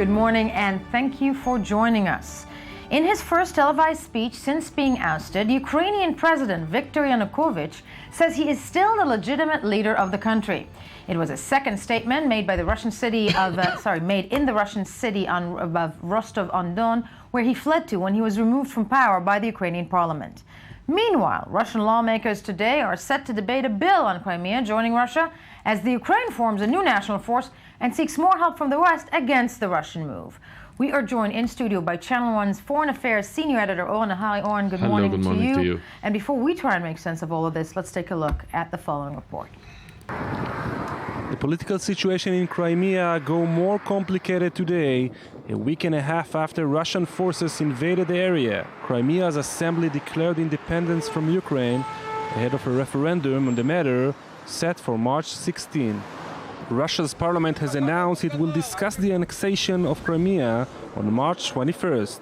good morning, and thank you for joining us. In his first televised speech since being ousted, Ukrainian President Viktor Yanukovych says he is still the legitimate leader of the country. It was a second statement made by the Russian city of made in the Russian city of Rostov-on-Don, where he fled to when he was removed from power by the Ukrainian parliament. Meanwhile, Russian lawmakers today are set to debate a bill on Crimea joining Russia as the Ukraine forms a new national force and seeks more help from the West against the Russian move. We are joined in studio by Channel One's Foreign Affairs Senior Editor Oren. Hi, Oren. Good morning to you. And before we try and make sense of all of this, let's take a look at the following report. The political situation in Crimea grew more complicated today, a week and a half after Russian forces invaded the area. Crimea's assembly declared independence from Ukraine ahead of a referendum on the matter set for March 16. Russia's parliament has announced it will discuss the annexation of Crimea on March 21st.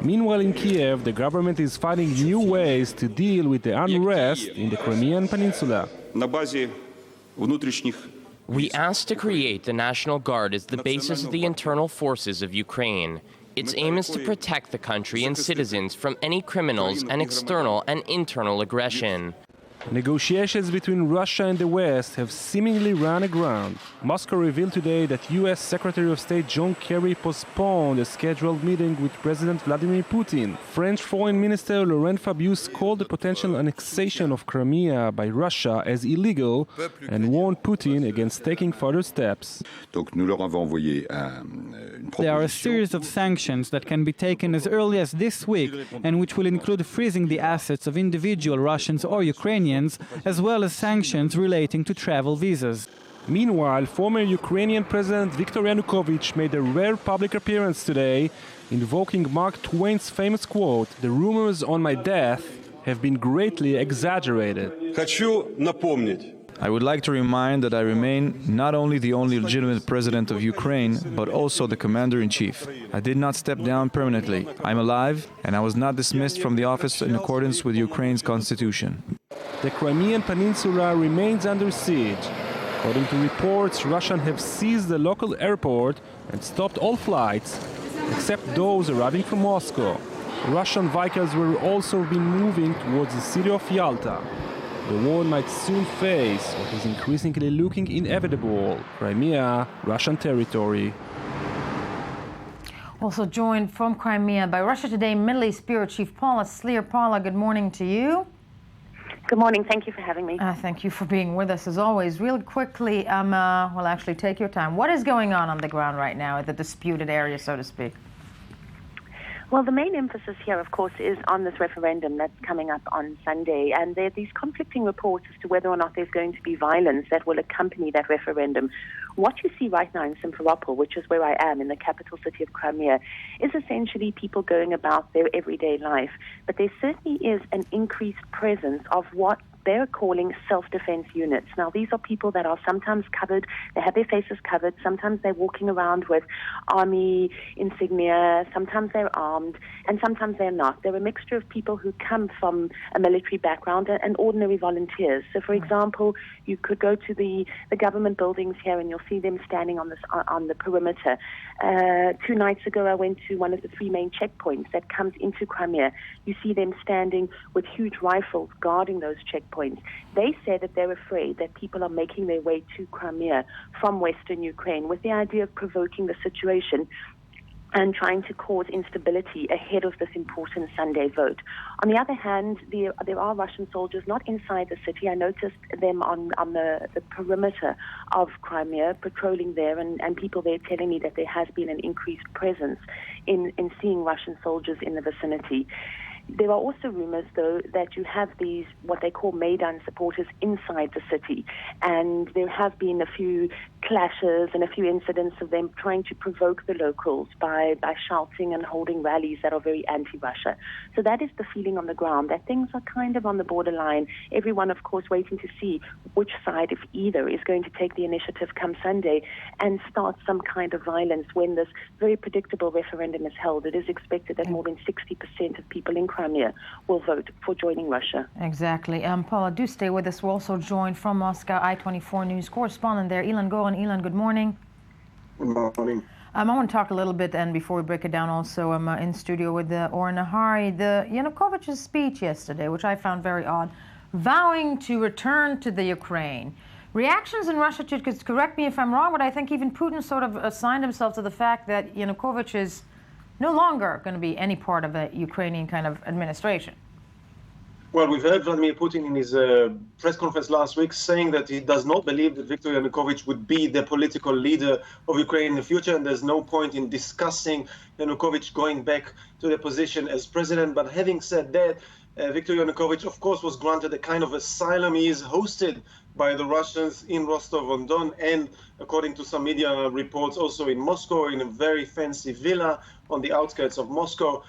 Meanwhile, in Kiev, the government is finding new ways to deal with the unrest in the Crimean Peninsula. We asked to create the National Guard as the basis of the internal forces of Ukraine. Its aim is to protect the country and citizens from any criminals and external and internal aggression. Negotiations between Russia and the West have seemingly run aground. Moscow revealed today that U.S. Secretary of State John Kerry postponed a scheduled meeting with President Vladimir Putin. French Foreign Minister Laurent Fabius called the potential annexation of Crimea by Russia as illegal and warned Putin against taking further steps. There are a series of sanctions that can be taken as early as this week and which will include freezing the assets of individual Russians or Ukrainians, as well as sanctions relating to travel visas. Meanwhile, former Ukrainian President Viktor Yanukovych made a rare public appearance today, invoking Mark Twain's famous quote, "The rumors on my death have been greatly exaggerated." I would like to remind that I remain not only the only legitimate president of Ukraine, but also the commander-in-chief. I did not step down permanently. I'm alive, and I was not dismissed from the office in accordance with Ukraine's constitution. The Crimean Peninsula remains under siege. According to reports, Russians have seized the local airport and stopped all flights, except those arriving from Moscow. Russian vehicles will also be moving towards the city of Yalta. The war might soon face what is increasingly looking inevitable: Crimea, Russian territory. Also joined from Crimea by Russia Today Middle East Bureau Chief Paula Sleer. Paula, good morning to you. Good morning. Thank you for having me. Thank you for being with us as always. Real quickly, actually take your time. What is going on the ground right now at the disputed area, so to speak? Well, the main emphasis here, of course, is on this referendum that's coming up on Sunday. And there are these conflicting reports as to whether or not there's going to be violence that will accompany that referendum. What you see right now in Simferopol, which is where I am, in the capital city of Crimea, is essentially people going about their everyday life. But there certainly is an increased presence of what they're calling self-defense units. Now, these are people that are sometimes covered, they have their faces covered, sometimes they're walking around with army insignia, sometimes they're armed, and sometimes they're not. They're a mixture of people who come from a military background and ordinary volunteers. So, for example, you could go to the government buildings here and you'll see them standing on the perimeter. 2 nights ago, I went to one of the 3 main checkpoints that comes into Crimea. You see them standing with huge rifles guarding those checkpoints. They say that they're afraid that people are making their way to Crimea from Western Ukraine with the idea of provoking the situation and trying to cause instability ahead of this important Sunday vote. On the other hand, there are Russian soldiers not inside the city. I noticed them on the perimeter of Crimea, patrolling there, and people there telling me that there has been an increased presence in seeing Russian soldiers in the vicinity. There are also rumors, though, that you have these, what they call Maidan supporters inside the city. And there have been a few clashes and a few incidents of them trying to provoke the locals by shouting and holding rallies that are very anti-Russia. So that is the feeling on the ground, that things are kind of on the borderline. Everyone, of course, waiting to see which side, if either, is going to take the initiative come Sunday and start some kind of violence when this very predictable referendum is held. It is expected that more than 60% of people in Crimea will vote for joining Russia. Exactly. Paula, do stay with us. We're also joined from Moscow, I-24 News correspondent there, Ilan Goran. Ilan, good morning. Good morning. I want to talk a little bit, and before we break it down, also I'm in studio with Oren Nahari. The Yanukovych's speech yesterday, which I found very odd, vowing to return to the Ukraine. Reactions in Russia, correct me if I'm wrong, but I think even Putin sort of assigned himself to the fact that Yanukovych is no longer going to be any part of a Ukrainian kind of administration. Well, we've heard Vladimir Putin in his press conference last week saying that he does not believe that Viktor Yanukovych would be the political leader of Ukraine in the future, and there's no point in discussing Yanukovych going back to the position as president. But having said that, Viktor Yanukovych, of course, was granted a kind of asylum. He is hosted by the Russians in Rostov-on-Don and, according to some media reports, also in Moscow, in a very fancy villa on the outskirts of Moscow.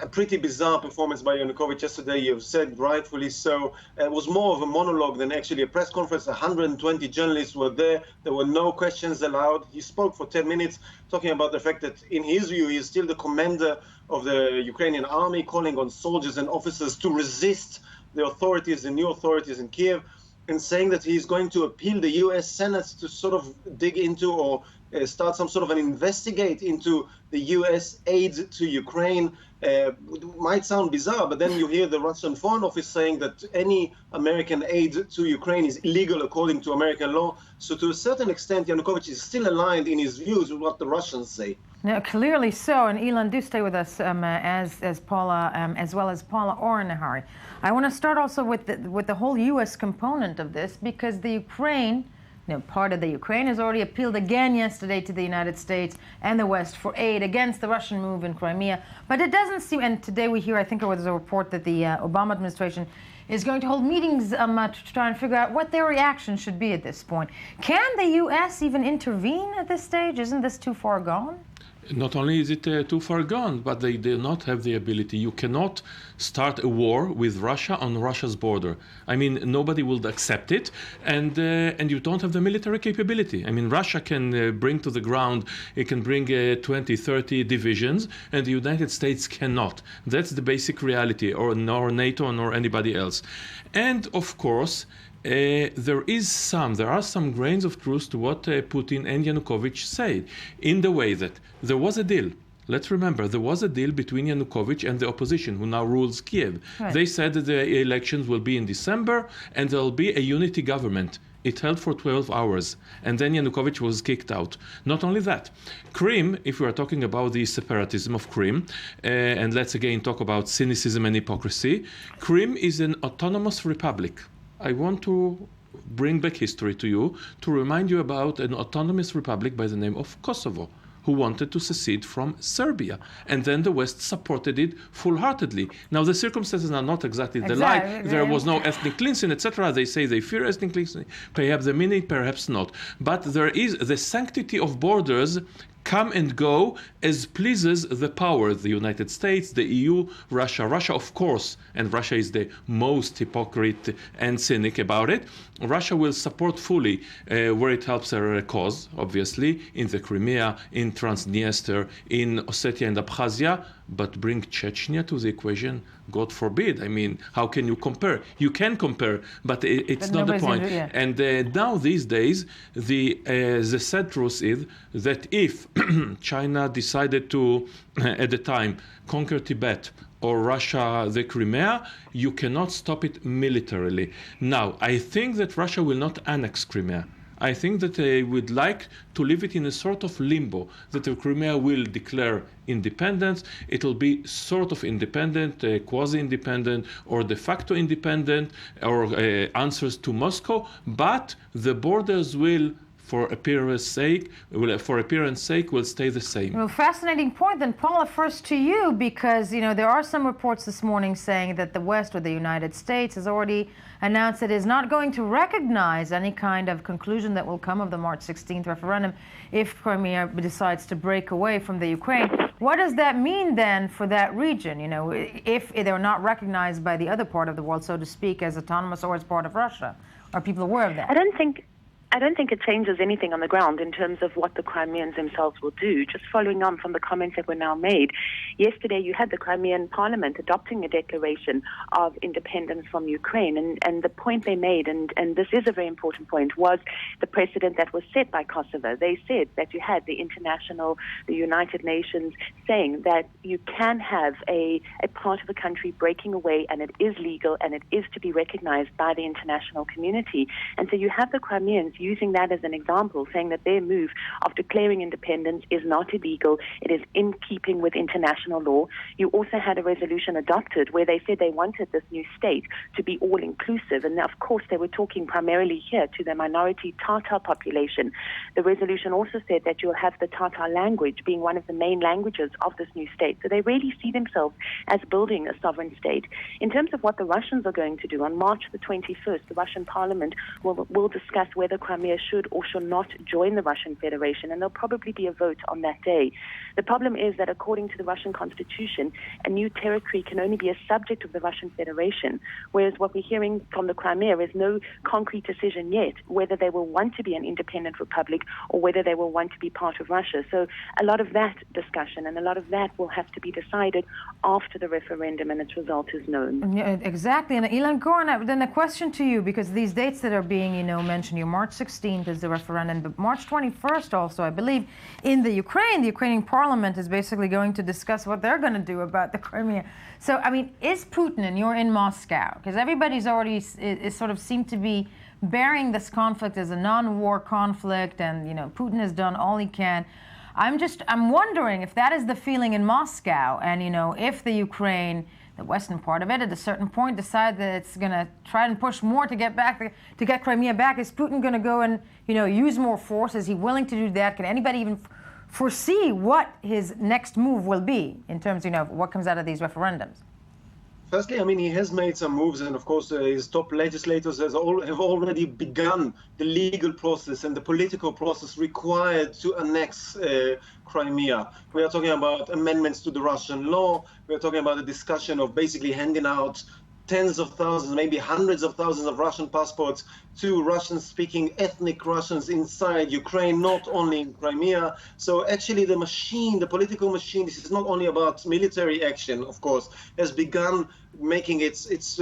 A pretty bizarre performance by Yanukovych yesterday, you've said rightfully so. It was more of a monologue than actually a press conference. 120 journalists were there. There were no questions allowed. He spoke for 10 minutes, talking about the fact that, in his view, he is still the commander of the Ukrainian army, calling on soldiers and officers to resist the authorities, the new authorities in Kiev, and saying that he's going to appeal the U.S. Senate to sort of dig into or start some sort of an investigate into the U.S. aid to Ukraine. Might sound bizarre, but then you hear the Russian Foreign Office saying that any American aid to Ukraine is illegal according to American law. So to a certain extent, Yanukovych is still aligned in his views with what the Russians say. No, clearly so. And Ilan, do stay with us as Paula, as well as Paula Oren Nahari. I want to start also with the whole U.S. component of this, because the Ukraine, part of the Ukraine has already appealed again yesterday to the United States and the West for aid against the Russian move in Crimea. But it doesn't seem, and today we hear, I think it was a report that the Obama administration is going to hold meetings to try and figure out what their reaction should be at this point. Can the U.S. even intervene at this stage? Isn't this too far gone? Not only is it too far gone, but they do not have the ability. You cannot start a war with Russia on Russia's border. I mean, nobody will accept it, and you don't have the military capability. I mean, Russia can bring to the ground, it can bring 20, 30 divisions, and the United States cannot. That's the basic reality, or nor NATO nor anybody else. And of course, there are some grains of truth to what Putin and Yanukovych say, in the way that there was a deal. Let's remember, there was a deal between Yanukovych and the opposition, who now rules Kiev. Right. They said that the elections will be in December and there will be a unity government. It held for 12 hours, and then Yanukovych was kicked out. Not only that, Crimea, if we are talking about the separatism of Crimea, and let's again talk about cynicism and hypocrisy, Crimea is an autonomous republic. I want to bring back history to you to remind you about an autonomous republic by the name of Kosovo, who wanted to secede from Serbia. And then the West supported it full-heartedly. Now, the circumstances are not exactly the like. There was no ethnic cleansing, etc. They say they fear ethnic cleansing. Perhaps they mean it, perhaps not. But there is the sanctity of borders come and go as pleases the power, the United States, the EU, Russia. Russia, of course, and Russia is the most hypocrite and cynic about it. Russia will support fully where it helps her cause, obviously, in the Crimea, in Transnistria, in Ossetia and Abkhazia, but bring Chechnya to the equation, God forbid. I mean, how can you compare? You can compare, but it's not the point. And now, these days, the sad truth is that if China decided to, at the time, conquer Tibet or Russia the Crimea, you cannot stop it militarily. Now, I think that Russia will not annex Crimea. I think that they would like to leave it in a sort of limbo, that the Crimea will declare independence. It will be sort of independent, quasi-independent, or de facto independent, or answers to Moscow, but the borders will, for appearance sake, will stay the same. Well, fascinating point. Then, Paula, first to you, because there are some reports this morning saying that the West, or the United States, has already announced it is not going to recognize any kind of conclusion that will come of the March 16th referendum if Crimea decides to break away from the Ukraine. What does that mean then for that region? If they're not recognized by the other part of the world, so to speak, as autonomous or as part of Russia? Are people aware of that? I don't think I don't think it changes anything on the ground in terms of what the Crimeans themselves will do. Just following on from the comments that were now made, yesterday you had the Crimean parliament adopting a declaration of independence from Ukraine, and the point they made, and this is a very important point, was the precedent that was set by Kosovo. They said that you had the United Nations saying that you can have a part of the country breaking away, and it is legal, and it is to be recognized by the international community. And so you have the Crimeans using that as an example, saying that their move of declaring independence is not illegal, it is in keeping with international law. You also had a resolution adopted where they said they wanted this new state to be all-inclusive, and of course they were talking primarily here to the minority Tatar population. The resolution also said that you'll have the Tatar language being one of the main languages of this new state. So they really see themselves as building a sovereign state. In terms of what the Russians are going to do, on March the 21st, the Russian parliament will discuss whether Crimea should or should not join the Russian Federation, and there'll probably be a vote on that day. The problem is that according to the Russian constitution, a new territory can only be a subject of the Russian Federation, whereas what we're hearing from the Crimea is no concrete decision yet whether they will want to be an independent republic or whether they will want to be part of Russia. So a lot of that discussion and a lot of that will have to be decided after the referendum and its result is known. Yeah, exactly. And Ilan Goran, then a question to you, because these dates that are being, mentioned here, March 16th is the referendum, but March 21st also, I believe, in the Ukrainian parliament is basically going to discuss what they're going to do about the Crimea. So, I mean, is Putin, and you're in Moscow, because everybody's already sort of seemed to be bearing this conflict as a non-war conflict, and, Putin has done all he can. I'm wondering if that is the feeling in Moscow, and, if the Ukraine, the western part of it, at a certain point decide that it's going to try and push more to get Crimea back. Is Putin going to go and, use more force? Is he willing to do that? Can anybody even foresee what his next move will be in terms, of what comes out of these referendums? Firstly, I mean, he has made some moves, and of course, his top legislators have already begun the legal process and the political process required to annex Crimea. We are talking about amendments to the Russian law. We are talking about a discussion of basically handing out tens of thousands, maybe hundreds of thousands of Russian passports to Russian-speaking ethnic Russians inside Ukraine, not only in Crimea. So actually the political machine, this is not only about military action, of course, has begun making its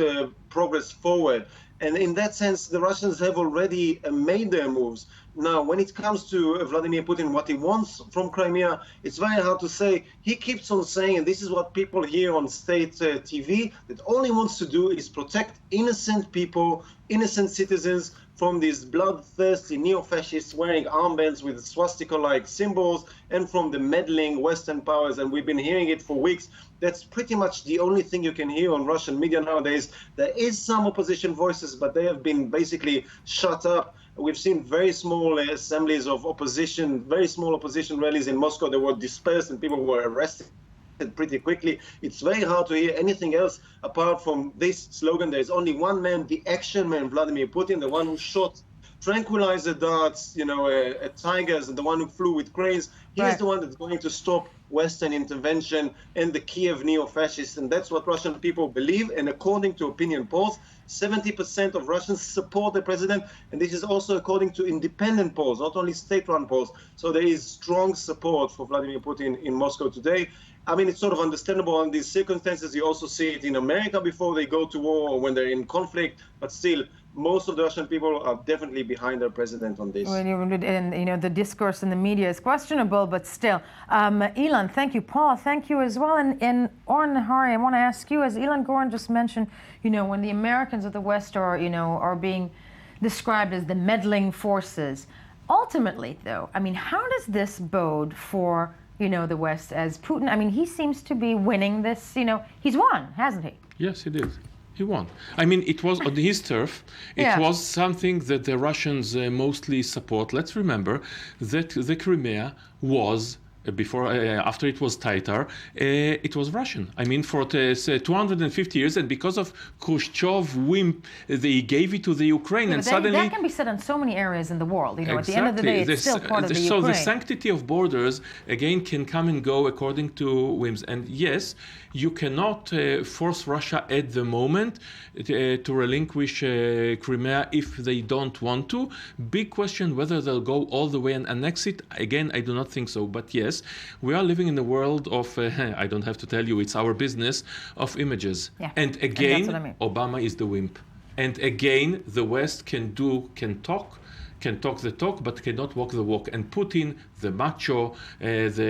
progress forward. And in that sense, the Russians have already made their moves. Now, when it comes to Vladimir Putin, what he wants from Crimea, it's very hard to say. He keeps on saying, and this is what people hear on state TV, that all he wants to do is protect innocent people, innocent citizens from these bloodthirsty neo-fascists wearing armbands with swastika-like symbols, and from the meddling Western powers. And we've been hearing it for weeks. That's pretty much the only thing you can hear on Russian media nowadays. There is some opposition voices, but they have been basically shut up. We've seen very small assemblies of opposition, very small opposition rallies in Moscow that were dispersed and people were arrested pretty quickly. It's very hard to hear anything else apart from this slogan. There is only one man, the action man, Vladimir Putin, the one who shot tranquilizer darts, at tigers, and the one who flew with cranes. He's the one that's going to stop Western intervention and the Kiev neo-fascists, and that's what Russian people believe. And according to opinion polls, 70% of Russians support the president, and this is also according to independent polls, not only state-run polls. So there is strong support for Vladimir Putin in Moscow today. I mean, it's sort of understandable in these circumstances. You also see it in America before they go to war or when they're in conflict, but still, most of the Russian people are definitely behind their president on this. And, the discourse in the media is questionable, but still. Ilan, thank you. Paul, thank you as well. And Oren Nahari, I want to ask you, as Ilan Goran just mentioned, when the Americans of the West are being described as the meddling forces, ultimately, though, I mean, how does this bode for, the West as Putin? I mean, he seems to be winning this, he's won, hasn't he? Yes, he did. He won. I mean, it was on his turf. It was something that the Russians mostly support. Let's remember that the Crimea was after it was tighter, it was Russian. I mean, for 250 years, and because of Khrushchev whim, they gave it to the Ukraine, and suddenly that can be said in so many areas in the world. You know, at the end of the day, it's still part of the Ukraine. So the sanctity of borders again can come and go according to whims. And yes, you cannot force Russia at the moment to relinquish Crimea if they don't want to. Big question whether they'll go all the way and annex it. Again, I do not think so. But yes, we are living in a world of, I don't have to tell you, it's our business, of images. Yeah. And again, that's what I mean. Obama is the wimp. And again, the West can talk the talk, but cannot walk the walk. And Putin, the macho, the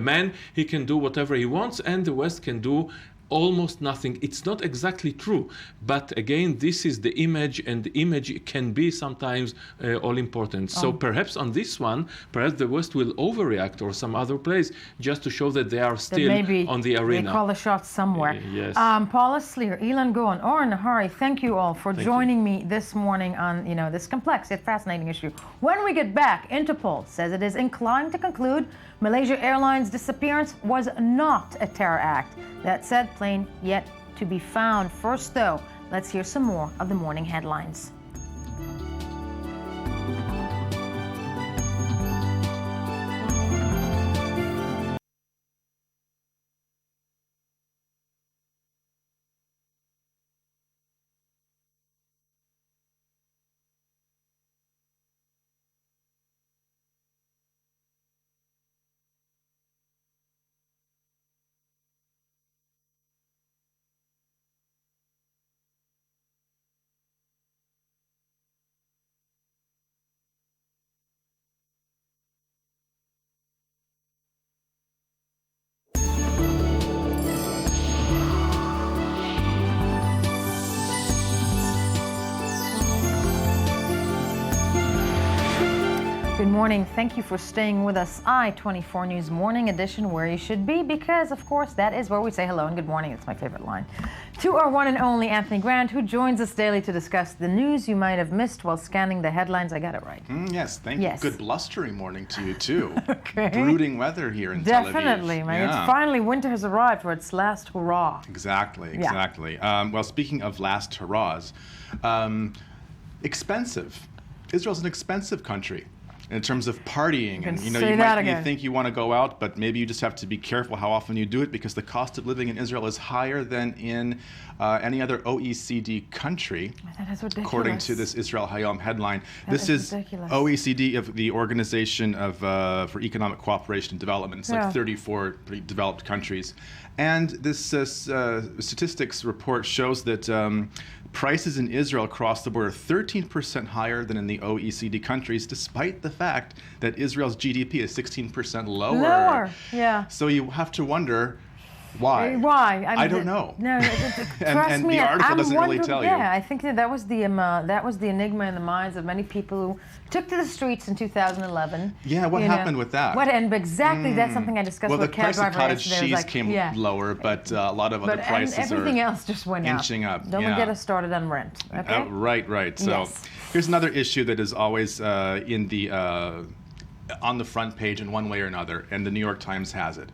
man, he can do whatever he wants, and the West can do almost nothing. It's not exactly true, but again, this is the image, and the image can be sometimes all important. So perhaps on this one, perhaps the West will overreact, or some other place, just to show that they are still on the arena. They call the shots somewhere. Yes. Paula Sleer, Ilan Goen, Oren Nahari, thank you all for joining me this morning on this complex yet fascinating issue. When we get back, Interpol says it is inclined to conclude Malaysia Airlines' disappearance was not a terror act. That said, plane yet to be found. First, though, let's hear some more of the morning headlines. Good morning. Thank you for staying with us. I-24 News Morning Edition, where you should be, because, of course, that is where we say hello and good morning. It's my favorite line. To our one and only Anthony Grant, who joins us daily to discuss the news you might have missed while scanning the headlines. I got it right. Yes, thank you. Good blustering morning to you, too. Okay. Brooding weather here in Tel Aviv. Definitely, man. It's finally, winter has arrived for its last hurrah. Exactly. Yeah. Well, speaking of last hurrahs, expensive. Israel's an expensive country in terms of partying, and you think you want to go out, but maybe you just have to be careful how often you do it, because the cost of living in Israel is higher than in any other OECD country. That is ridiculous. According to this Israel Hayom headline. This is ridiculous. OECD, of the Organization for Economic Cooperation and Development. It's like 34 pretty developed countries, and this statistics report shows that prices in Israel across the board are 13% higher than in the OECD countries, despite the fact that Israel's GDP is 16% lower. Yeah. So you have to wonder why. Why? I don't know. No, and the article doesn't really tell you. Yeah, I think that was the enigma in the minds of many people who took to the streets in 2011. Yeah, what happened with that? Exactly, that's something I discussed with a cab driver. Well, the price of cottage cheese came lower, but a lot of other prices everything else just went inching up. Don't get us started on rent. Okay? Right. So here's another issue that is always in the on the front page in one way or another, and the New York Times has it.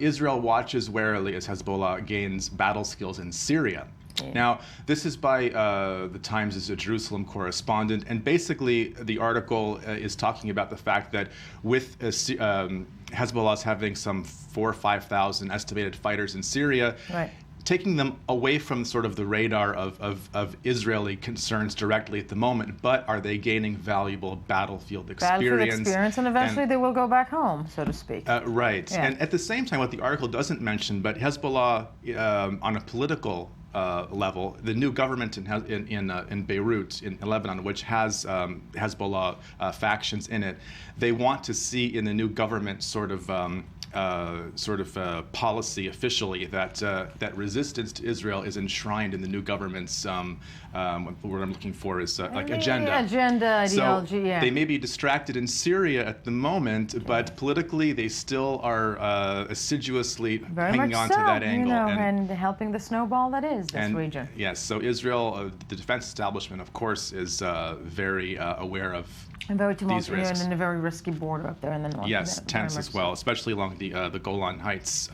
Israel watches warily as Hezbollah gains battle skills in Syria. Yeah. Now, this is by the Times' Jerusalem correspondent, and basically the article is talking about the fact that with Hezbollah's having some 4,000 or 5,000 estimated fighters in Syria, taking them away from sort of the radar of Israeli concerns directly at the moment, but are they gaining valuable battlefield experience? And eventually they will go back home, so to speak. Right. Yeah. And at the same time, what the article doesn't mention, but Hezbollah, on a political level, the new government in Beirut, in Lebanon, which has Hezbollah factions in it, they want to see in the new government sort of policy officially that resistance to Israel is enshrined in the new government's what I'm looking for is agenda. Agenda, ideology. So they may be distracted in Syria at the moment, but politically they still are assiduously hanging on to that angle and helping the snowball that is this region. Yes. So Israel, the defense establishment, of course, is very aware of. And very tumultuous, and a very risky border up there in the north. Yes, tense as well, especially along the Golan Heights.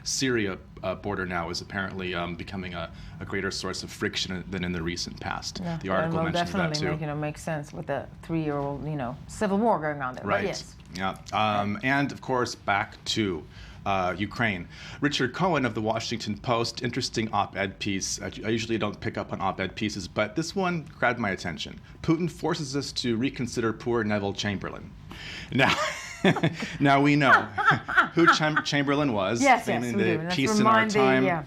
Syria border now is apparently becoming a greater source of friction than in the recent past. Yeah. The article mentions that too. Definitely makes sense with the 3-year-old civil war going on there. Right. But yes. Yeah. And of course, back to Ukraine. Richard Cohen of the Washington Post, interesting op-ed piece. I usually don't pick up on op-ed pieces, but this one grabbed my attention. Putin forces us to reconsider poor Neville Chamberlain. Now we know who Chamberlain was, in the Peace in Our Time.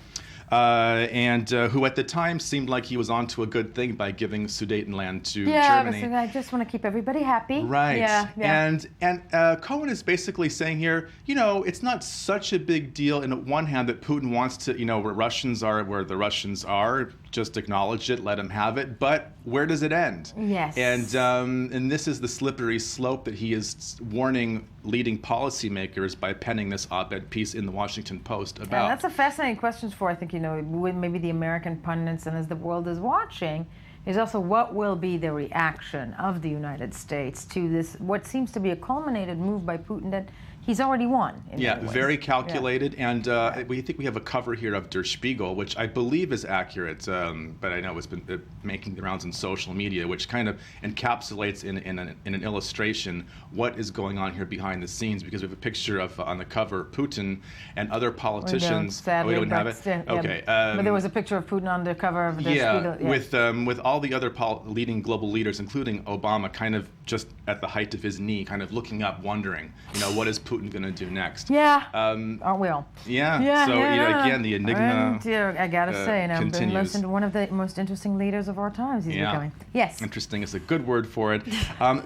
And who at the time seemed like he was onto a good thing by giving Sudetenland to Germany. Yeah, I just want to keep everybody happy. Right. Yeah. And Cohen is basically saying here, it's not such a big deal in one hand that Putin wants to, where the Russians are, just acknowledge it, let him have it. But where does it end? Yes. And this is the slippery slope that he is warning leading policymakers by penning this op-ed piece in the Washington Post about. And that's a fascinating question for, I think, with maybe the American pundits and as the world is watching, is also what will be the reaction of the United States to this, what seems to be a culminated move by Putin that he's already won. Very calculated. Yeah. And we think we have a cover here of Der Spiegel, which I believe is accurate, but I know it's been making the rounds in social media, which kind of encapsulates in an illustration what is going on here behind the scenes, because we have a picture of, on the cover, Putin and other politicians. Sadly, we don't have it? Okay. But there was a picture of Putin on the cover of Der Spiegel. Yeah, with all the other leading global leaders, including Obama, kind of just at the height of his knee, kind of looking up, wondering, what is Putin going to do next? Yeah. Aren't we all? Yeah. So again, the enigma. And, I gotta say, continues. One of the most interesting leaders of our times. He's becoming. Yes. Interesting is a good word for it.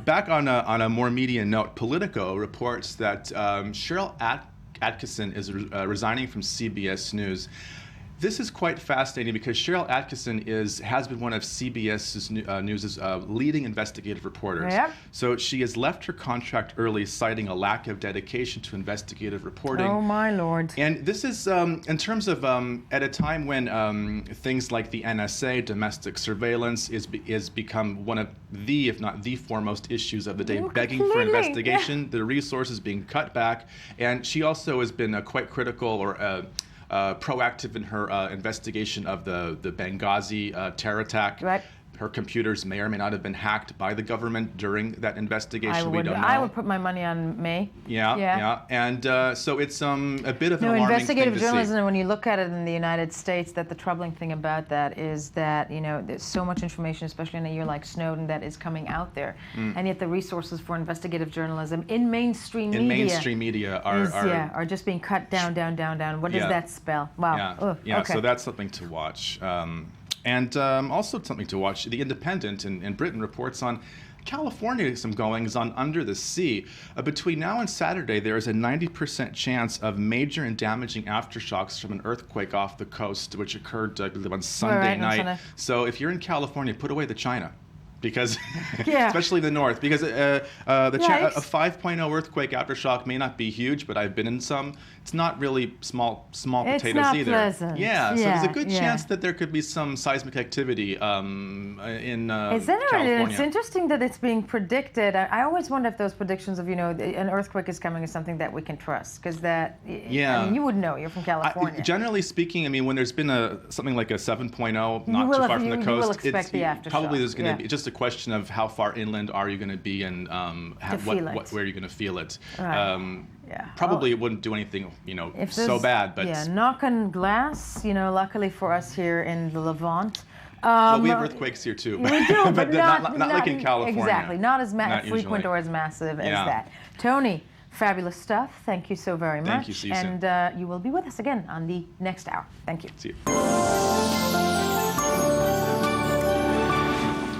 Back on a more media note, Politico reports that Cheryl Atkinson is resigning from CBS News. This is quite fascinating because Cheryl Atkinson has been one of CBS News's leading investigative reporters. Yep. So she has left her contract early, citing a lack of dedication to investigative reporting. Oh my Lord! And this is in terms of at a time when things like the NSA, domestic surveillance, is become one of the, if not the foremost issues of the day, begging for investigation. The resources being cut back, and she also has been quite critical or. Proactive in her investigation of the Benghazi terror attack. Right. Her computers may or may not have been hacked by the government during that investigation. We don't know. I would put my money on May. Yeah. And so it's a bit of an alarming investigative thing to journalism, see. when you look at it in the United States, that the troubling thing about that is that, there's so much information, especially in a year like Snowden, that is coming out there. And yet the resources for investigative journalism in mainstream media are just being cut down. What does that spell? Wow. Yeah. Okay. So that's something to watch. And also something to watch, The Independent in Britain reports on California, some goings on under the sea. Between now and Saturday, there is a 90% chance of major and damaging aftershocks from an earthquake off the coast, which occurred, I believe, on Sunday night. So if you're in California, put away the china. Because, especially the north, because a 5.0 earthquake aftershock may not be huge, but I've been in some. It's not really small potatoes it's not either. Pleasant. Yeah, so there's a good chance that there could be some seismic activity in California. It's interesting that it's being predicted. I always wonder if those predictions of, an earthquake is coming is something that we can trust, because that, I mean, you would know, you're from California. Generally speaking, when there's been something like a 7.0, not too far from the coast, you will expect the aftershock. Probably there's going to be just a question of how far inland are you going to be and where are you going to feel it. Right. Probably it wouldn't do anything, so bad. But knock on glass, luckily for us here in the Levant. Well, we have earthquakes here too. We do, but not like in California. Exactly, not as frequent or as massive as that. Tony, fabulous stuff. Thank you so very much. Thank you, see you soon. And you will be with us again on the next hour. Thank you. See you.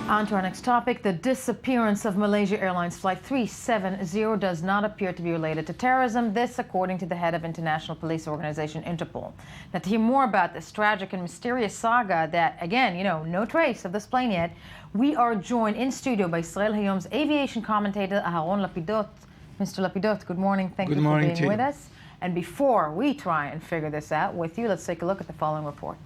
On to our next topic. The disappearance of Malaysia Airlines Flight 370 does not appear to be related to terrorism. This, according to the head of international police organization Interpol. Now, to hear more about this tragic and mysterious saga that, again, no trace of this plane yet, we are joined in studio by Israel Hayom's aviation commentator Aharon Lapidot. Mr. Lapidot, good morning. Thank you for being with us. And before we try and figure this out with you, let's take a look at the following report.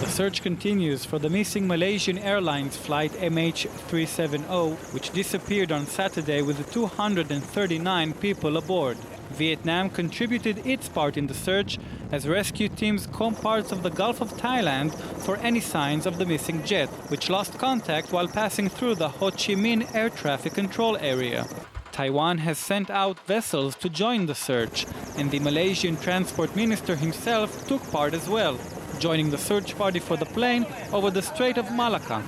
The search continues for the missing Malaysian Airlines flight MH370, which disappeared on Saturday with 239 people aboard. Vietnam contributed its part in the search as rescue teams combed parts of the Gulf of Thailand for any signs of the missing jet, which lost contact while passing through the Ho Chi Minh air traffic control area. Taiwan has sent out vessels to join the search, and the Malaysian transport minister himself took part as well, joining the search party for the plane over the Strait of Malacca.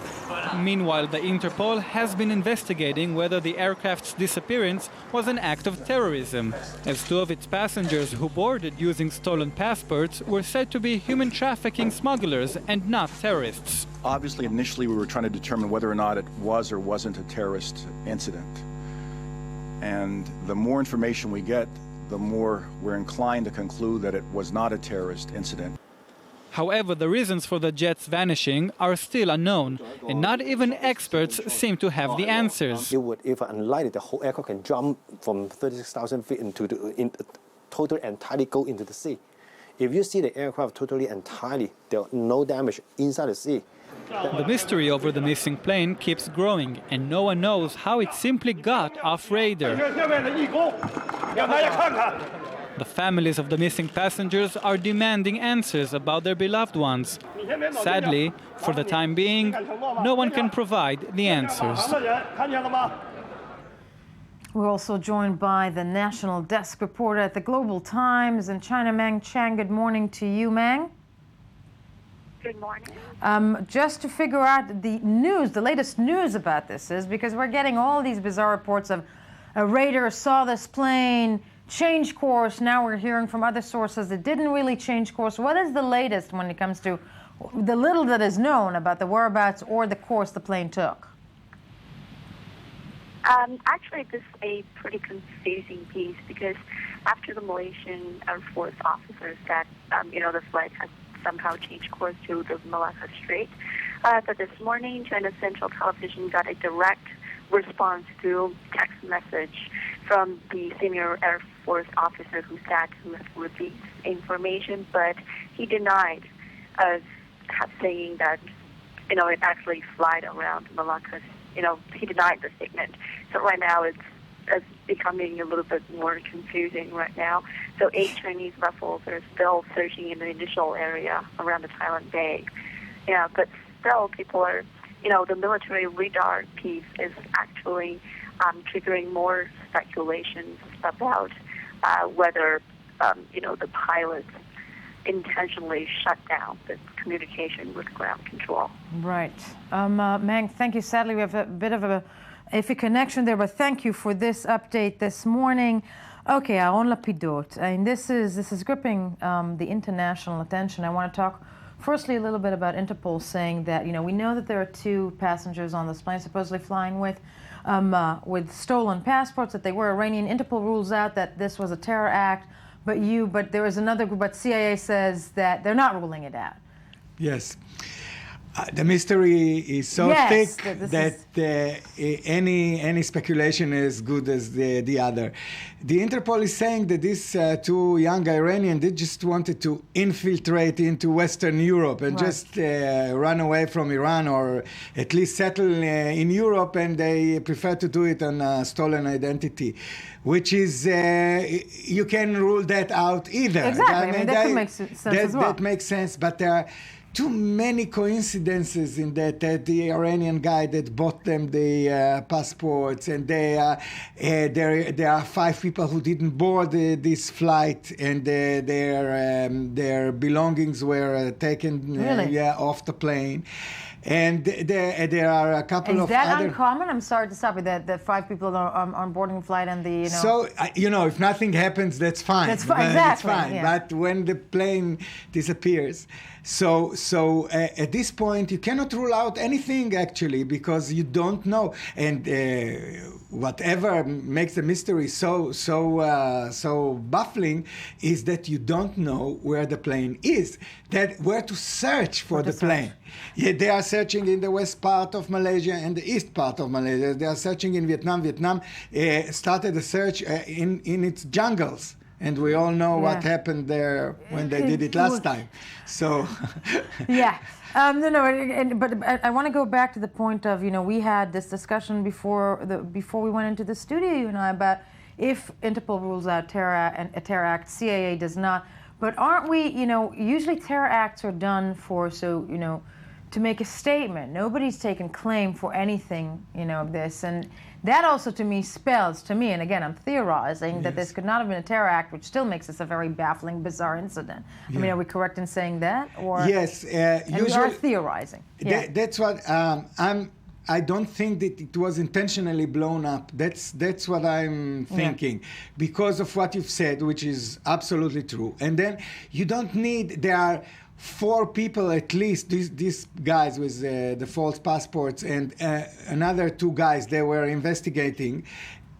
Meanwhile, the Interpol has been investigating whether the aircraft's disappearance was an act of terrorism, as two of its passengers who boarded using stolen passports were said to be human trafficking smugglers and not terrorists. Obviously, initially we were trying to determine whether or not it was or wasn't a terrorist incident. And the more information we get, the more we're inclined to conclude that it was not a terrorist incident. However, the reasons for the jet's vanishing are still unknown, and not even experts seem to have the answers. It would, if unlikely, the whole aircraft can jump from 36,000 feet totally entirely go into the sea. If you see the aircraft totally entirely, there are no damage inside the sea. The mystery over the missing plane keeps growing, and no one knows how it simply got off radar. The families of the missing passengers are demanding answers about their beloved ones. Sadly, for the time being, no one can provide the answers. We're also joined by the national desk reporter at the Global Times in China, Mang Chang. Good morning to you, Mang. Good morning. Just to figure out the news, the latest news about this is because we're getting all these bizarre reports of a raider saw this plane, change course. Now we're hearing from other sources that didn't really change course. What is the latest when it comes to the little that is known about the whereabouts or the course the plane took? Actually, this is a pretty confusing piece because after the Malaysian Air Force officers said, the flight had somehow changed course to the Malacca Strait, but this morning, China Central Television got a direct response to text message from the senior Air Force officer who received information, but he denied saying that, it actually flied around Malacca. He denied the statement. So right now it's becoming a little bit more confusing right now. So 8 Chinese vessels are still searching in the initial area around the Thailand Bay. Yeah, but still people are, the military radar piece is actually triggering more speculations about whether, the pilots intentionally shut down the communication with ground control. Right. Mang, thank you. Sadly, we have a bit of a iffy connection there, but thank you for this update this morning. Okay, Aharon Lapidot, and this is gripping the international attention. I want to talk firstly a little bit about Interpol saying that, we know that there are 2 passengers on this plane supposedly flying with stolen passports, that they were Iranian. Interpol rules out that this was a terror act, but there is another group, but CIA says that they're not ruling it out. Yes. The mystery is so thick that any speculation is good as the other. The Interpol is saying that these 2 young Iranians, they just wanted to infiltrate into Western Europe and just run away from Iran, or at least settle in Europe, and they prefer to do it on a stolen identity, which is, you can rule that out either. Exactly, that could make sense as well. That makes sense, but there are too many coincidences in that the Iranian guy that bought them the passports, and there are 5 people who didn't board this flight, and their belongings were taken off the plane. And there are a couple of other... Is that uncommon? I'm sorry to stop you. The 5 people on boarding flight and the, So, if nothing happens, that's fine. That's fine, exactly. That's fine. Yeah. But when the plane disappears, so at this point, you cannot rule out anything, actually, because you don't know. And whatever makes the mystery so baffling is that you don't know where the plane is, where to search for the plane. Yeah, they are searching in the west part of Malaysia and the east part of Malaysia. They are searching in Vietnam. Vietnam started a search in its jungles. And we all know what happened there when they did it last time. So, yeah. But I want to go back to the point of, we had this discussion before we went into the studio, about if Interpol rules out a terror act, CIA does not. But aren't we, usually terror acts are done to make a statement. Nobody's taken claim for anything, of this. And that also to me spells, and again, I'm theorizing, that this could not have been a terror act, which still makes this a very baffling, bizarre incident. I mean, are we correct in saying that? Or yes. And we are theorizing. Yeah. That's what I don't think that it was intentionally blown up. That's what I'm thinking, because of what you've said, which is absolutely true. And then you don't need, there are 4 people at least, these guys with the false passports and another 2 guys they were investigating.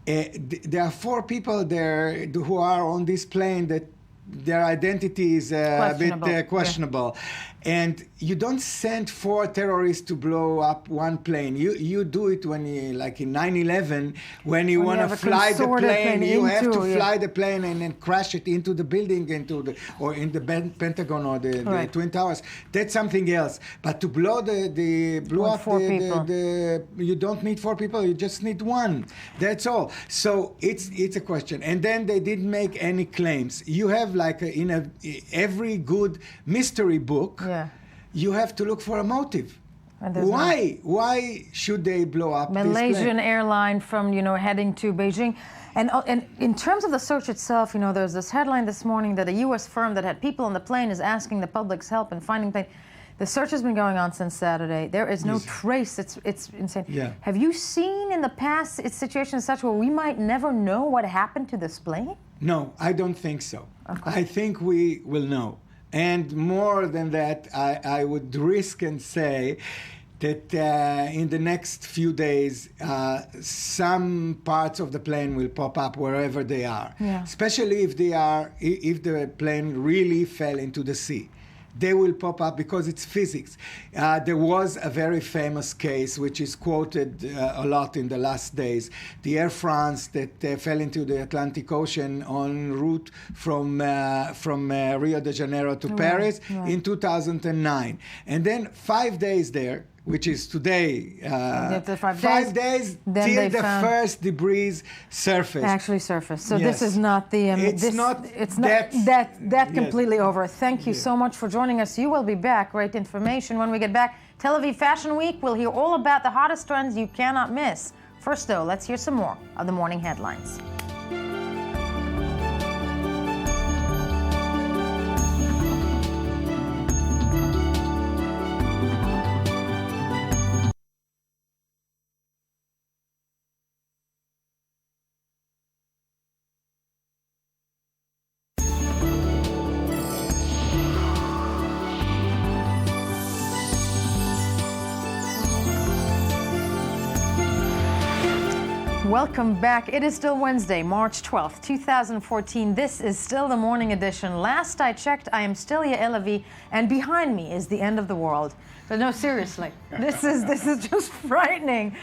There are 4 people there who are on this plane that their identity is a bit questionable. And you don't send 4 terrorists to blow up one plane. You do it when you, like in 9/11, when you want to fly the plane, you have to fly the plane and then crash it into the building, or in the Pentagon or the Twin Towers. That's something else. But to blow you don't need 4 people. You just need 1. That's all. So it's a question. And then they didn't make any claims. You have in every good mystery book. You have to look for a motive. Why? Why should they blow up Malaysian Airlines from heading to Beijing? And in terms of the search itself, there's this headline this morning that a U.S. firm that had people on the plane is asking the public's help in finding plane. The search has been going on since Saturday. There is no trace. It's insane. Yeah. Have you seen in the past situations such where we might never know what happened to this plane? No, I don't think so. Okay. I think we will know. And more than that, I would risk and say that in the next few days, some parts of the plane will pop up wherever they are. Yeah. Especially if the plane really fell into the sea. They will pop up because it's physics. There was a very famous case, which is quoted a lot in the last days, the Air France that fell into the Atlantic Ocean en route from Rio de Janeiro to Paris in 2009. And then 5 days there, which is today, 5 days till the first debris surfaced. Actually surfaced. So this is not the... it's not that completely over. Thank you so much for joining us. You will be back. Great information when we get back. Tel Aviv Fashion Week. We'll hear all about the hottest trends you cannot miss. First, though, let's hear some more of the morning headlines. Welcome back. It is still Wednesday, March 12th, 2014. This is still the morning edition. Last I checked, I am still Yael Avi, and behind me is the end of the world. But no, seriously, this is just frightening.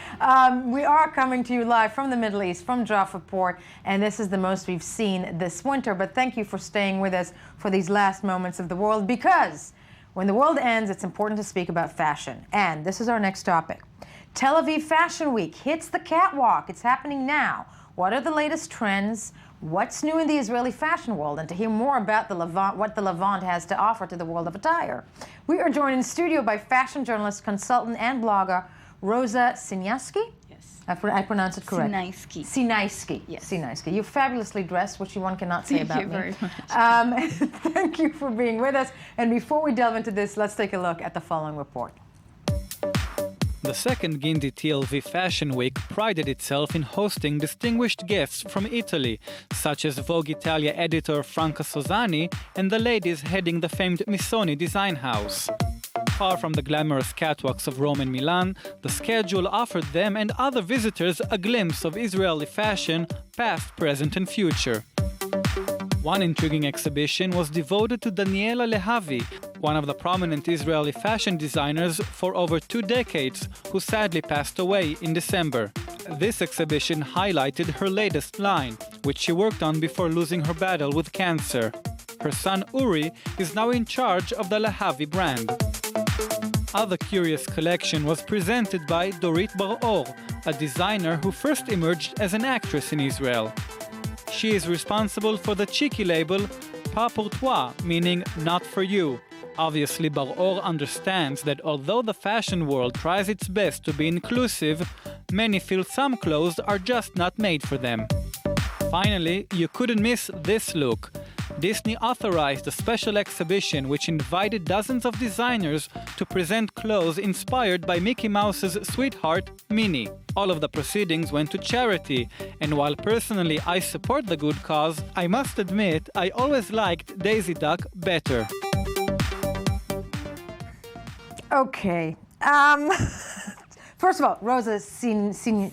We are coming to you live from the Middle East, from Jaffa Port, and this is the most we've seen this winter. But thank you for staying with us for these last moments of the world, because when the world ends, it's important to speak about fashion. And this is our next topic. Tel Aviv Fashion Week hits the catwalk. It's happening now. What are the latest trends? What's new in the Israeli fashion world? And to hear more about what the Levant has to offer to the world of attire, we are joined in studio by fashion journalist, consultant, and blogger Rosa Siniaski. Yes. I pronounce it correct. Sinaisky. Sinaisky. Yes. Sinaisky. You're fabulously dressed, which one cannot say about me. Thank you very much. Thank you for being with us. And before we delve into this, let's take a look at the following report. The second Guindy TLV Fashion Week prided itself in hosting distinguished guests from Italy, such as Vogue Italia editor Franca Sosani and the ladies heading the famed Missoni design house. Far from the glamorous catwalks of Rome and Milan, the schedule offered them and other visitors a glimpse of Israeli fashion, past, present and future. One intriguing exhibition was devoted to Daniela Lehavi, one of the prominent Israeli fashion designers for over 2 decades, who sadly passed away in December. This exhibition highlighted her latest line, which she worked on before losing her battle with cancer. Her son Uri is now in charge of the Lehavi brand. Other curious collection was presented by Dorit Bar-Or, a designer who first emerged as an actress in Israel. She is responsible for the cheeky label Pas pour toi, meaning not for you. Obviously, Bar-Or understands that although the fashion world tries its best to be inclusive, many feel some clothes are just not made for them. Finally, you couldn't miss this look. Disney authorized a special exhibition which invited dozens of designers to present clothes inspired by Mickey Mouse's sweetheart, Minnie. All of the proceedings went to charity, and while personally I support the good cause, I must admit I always liked Daisy Duck better. Okay. First of all, Rosa Sinaisky,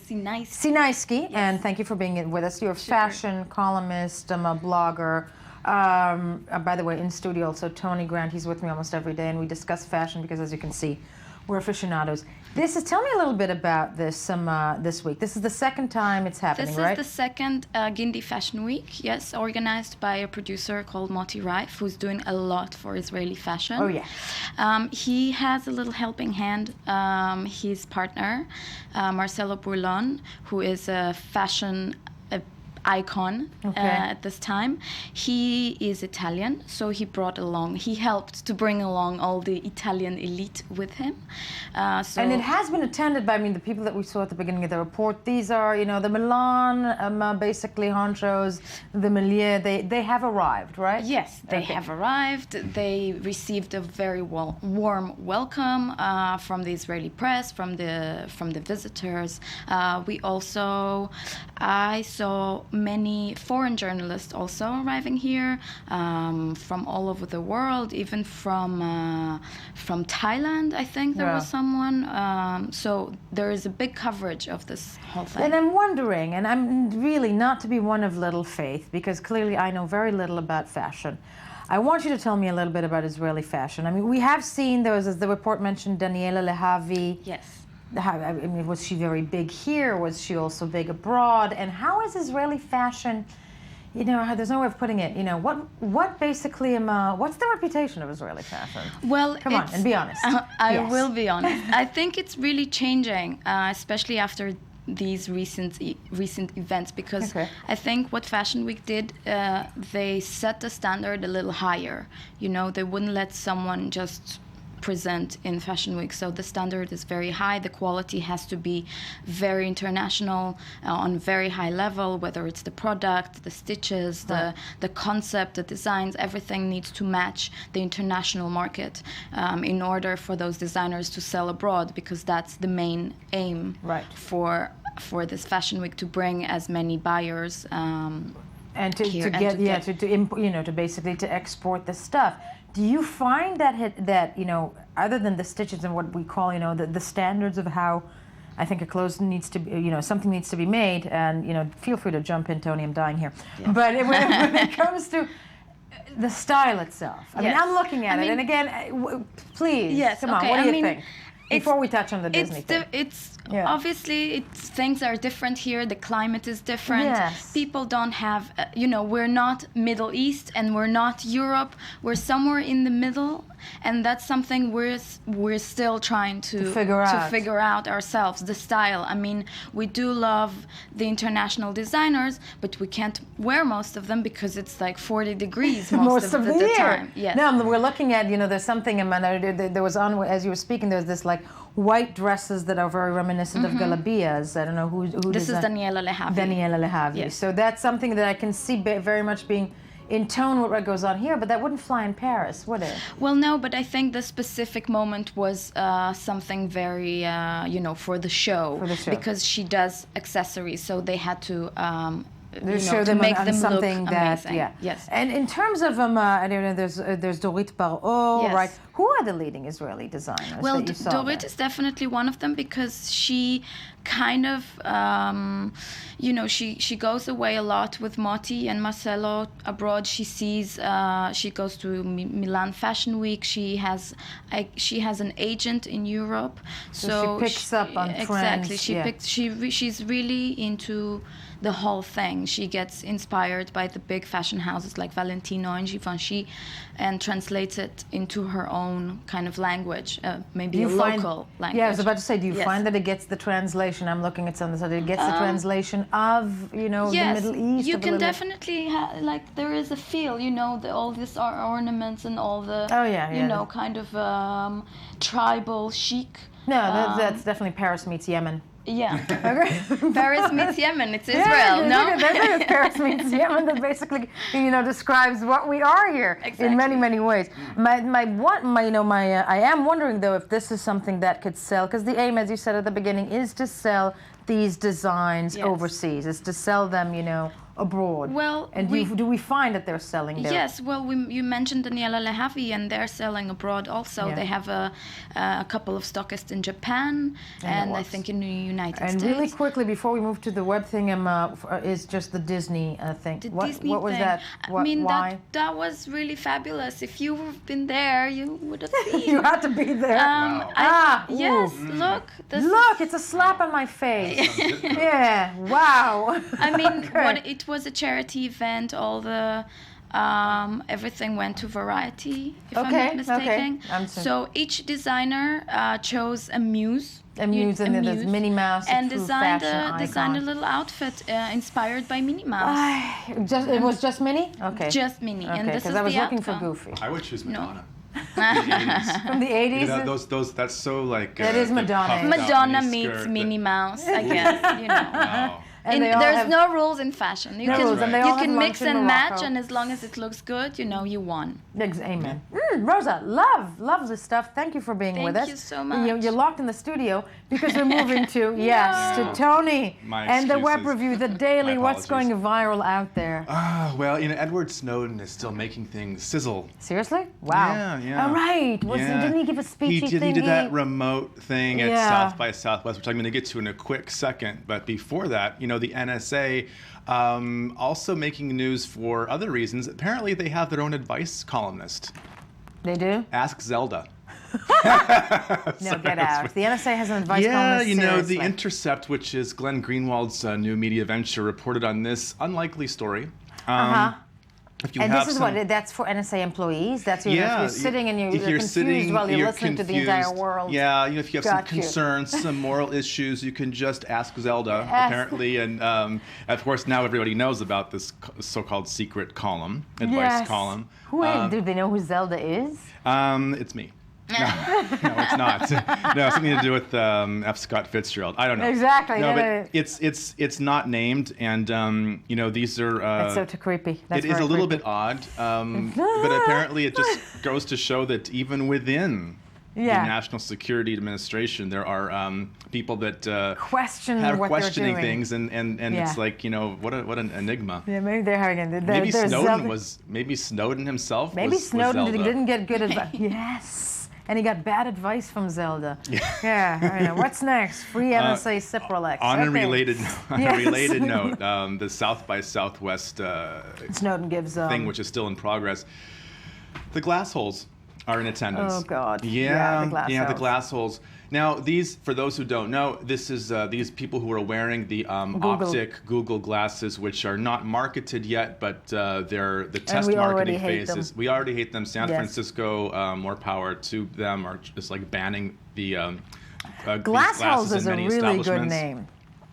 and thank you for being with us. You're a fashion columnist, a blogger. By the way, in studio also Tony Grant, he's with me almost every day, and we discuss fashion because, as you can see, we're aficionados. Tell me a little bit about this this week. This is the second time it's happening, right? This is the second Guindy Fashion Week, yes, organized by a producer called Moti Raif, who's doing a lot for Israeli fashion. Oh, yeah. He has a little helping hand. His partner, Marcelo Bourlon, who is a fashion icon at this time. He is Italian, so he helped to bring along all the Italian elite with him. And it has been attended by, the people that we saw at the beginning of the report. These are, the Milan, basically honchos, the Melier, they have arrived, right? Yes, they have arrived. They received a very warm welcome from the Israeli press, from the visitors. I saw many foreign journalists also arriving here from all over the world, even from Thailand. I think there was someone. So there is a big coverage of this whole thing. And I'm wondering, and I'm really not to be one of little faith, because clearly I know very little about fashion. I want you to tell me a little bit about Israeli fashion. We have seen, as the report mentioned, Daniela Lehavi. Yes. Was she very big here? Was she also big abroad? And how is Israeli fashion, there's no way of putting it, what basically, what's the reputation of Israeli fashion? Well, come on, and be honest. I will be honest. I think it's really changing, especially after these recent events, because I think what Fashion Week did, they set the standard a little higher. They wouldn't let someone just present in Fashion Week. So the standard is very high. The quality has to be very international, on very high level, whether it's the product, the stitches, the concept, the designs, everything needs to match the international market in order for those designers to sell abroad, because that's the main aim for this Fashion Week, to bring as many buyers and to basically to export the stuff. Do you find that other than the stitches and what we call, the standards of how I think a clothes needs to be, something needs to be made, and, feel free to jump in, Tony, I'm dying here. Yeah. But when it comes to the style itself, I'm looking at it, and again, please, come on, what do you think? Before we touch on the Disney thing. Obviously, things are different here. The climate is different. Yes. People don't have, we're not Middle East and we're not Europe. We're somewhere in the middle, and that's something we're still trying to figure out ourselves. The style. We do love the international designers, but we can't wear most of them because it's like 40 degrees most of the time. Yes. No, we're looking at, there's something, there was on, as you were speaking, there's this white dresses that are very reminiscent of Galabias. I don't know who This is Daniela Lehavi. Daniela Lehavi. Yes. So that's something that I can see very much being in tone with what goes on here, but that wouldn't fly in Paris, would it? Well, no, but I think the specific moment was something very, for the show. For the show. Because she does accessories, so they had to, show them make on them something look that, amazing. yeah. Yes. And in terms of, I don't know, there's Dorit Parot, Yes. right? Who are the leading Israeli designers Well, that you saw Dorit there? is definitely one of them because she kind of, she goes away a lot with Moti and Marcelo abroad. She sees, she goes to Milan Fashion Week. She has an agent in Europe, So she picks up on exactly. trends, She's really into the whole thing. She gets inspired by the big fashion houses like Valentino and Givenchy and translates it into her own kind of language, maybe local language. Yeah, I was about to say, do you Yes. find that it gets the translation? I'm looking at something, so that it gets the translation of, Yes, the Middle East? you of a can little- definitely there is a feel, all these ornaments and all the, Oh, yeah. kind of tribal chic. No, that's definitely Paris meets Yemen. Yeah. Paris meets Yemen. It's Yeah, Israel, no? That's Paris meets Yemen. That basically, describes what we are here in many, many ways. I am wondering though if this is something that could sell, because the aim, as you said at the beginning, is to sell these designs overseas. Is to sell them, abroad. Well, and do we find that they're selling there? Yes, well, you mentioned Daniela Lehavi, and they're selling abroad also. Yeah. They have a couple of stockists in Japan, and I think in the United States. And really quickly, before we move to the web thing, is just the Disney thing. What was thing. that? Why? That was really fabulous. If you've been there, you would have seen. You had to be there. Yes, look. It's a slap on my face. Yeah, wow. I mean, it was a charity event. All the everything went to Variety, if I'm not mistaken. So each designer chose a muse. And then there's Minnie Mouse, and a true designed fashion a little outfit inspired by Minnie Mouse. It was just Minnie? Okay. Just Minnie. Okay, and this because is I was the looking for outcome. Goofy. I would choose Madonna. From the 80s? Those that's so like... That is Madonna. Madonna meets Minnie Mouse, I guess, Wow. And there's no rules in fashion. You can mix and match, Morocco. and as long as it looks good, you won. Amen. Rosa, love this stuff. Thank you for being with us. Thank you so much. You're locked in the studio because we're moving to to Tony and the web review, the daily. What's going viral out there? Well, Edward Snowden is still making things sizzle. Seriously? Wow. Yeah. All right. Didn't he give a speech? He did that remote thing at South by Southwest, which I'm going to get to in a quick second. But before that, the NSA also making news for other reasons. Apparently, they have their own advice columnist. They do? Ask Zelda. No, get out. The NSA has an advice columnist. Yeah, The Intercept, which is Glenn Greenwald's new media venture, reported on this unlikely story. And this is that's for NSA employees? That's if you're sitting and you're confused while you're listening to the entire world. Yeah, if you have some concerns, some moral issues, you can just ask Zelda, apparently. And of course, now everybody knows about this so-called secret column, advice column. Do they know who Zelda is? It's me. No, it's not. No, something to do with F. Scott Fitzgerald. I don't know. Exactly. No, but it's not named, and these are. That's so creepy. It is a little bit odd, but apparently it just goes to show that even within the National Security Administration, there are people that questioning things, and it's like what an enigma. Yeah, maybe they're having maybe Snowden himself. Maybe was Snowden Zelda. didn't get good advice. Yes. And he got bad advice from Zelda. Yeah, I know. What's next? Free NSA Ciprolex. On a related note, the South by Southwest Snowden gives thing, which is still in progress. The glass holes are in attendance. Oh God. Yeah, the glass holes. Now, for those who don't know, this is these people who are wearing the optic Google glasses, which are not marketed yet, but they're the test marketing phases. We already hate them. San Francisco, more power to them, are just like banning the glass holes is a really good name.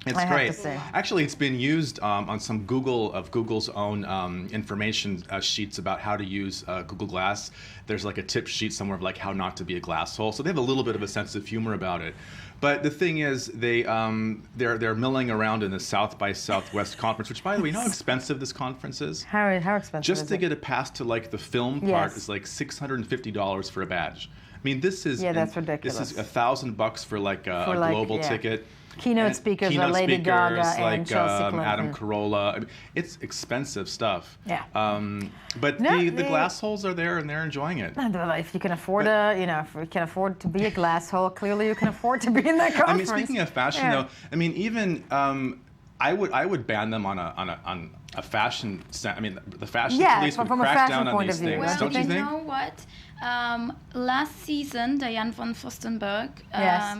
It's great. Actually, it's been used on some Google's own information sheets about how to use Google Glass. There's like a tip sheet somewhere of like how not to be a glass hole. So they have a little bit of a sense of humor about it. But the thing is, they're milling around in the South by Southwest conference, which, by the way, you know how expensive this conference is? How expensive? Just to get a pass to like the film part is like $650 for a badge. I mean, this is that's ridiculous. This is $1,000 for like a global ticket. Keynote speakers are Lady Gaga like and Chelsea Clinton. Adam Carolla. I mean, it's expensive stuff. Yeah. But the glass holes are there and they're enjoying it. If you can afford if you can afford to be a glass hole, clearly you can afford to be in that conference. I mean, speaking of fashion, though, I mean, even I would ban them on a fashion. I mean, the fashion police would crack down on these things. Well, don't you think? You know what? Last season, Diane von Furstenberg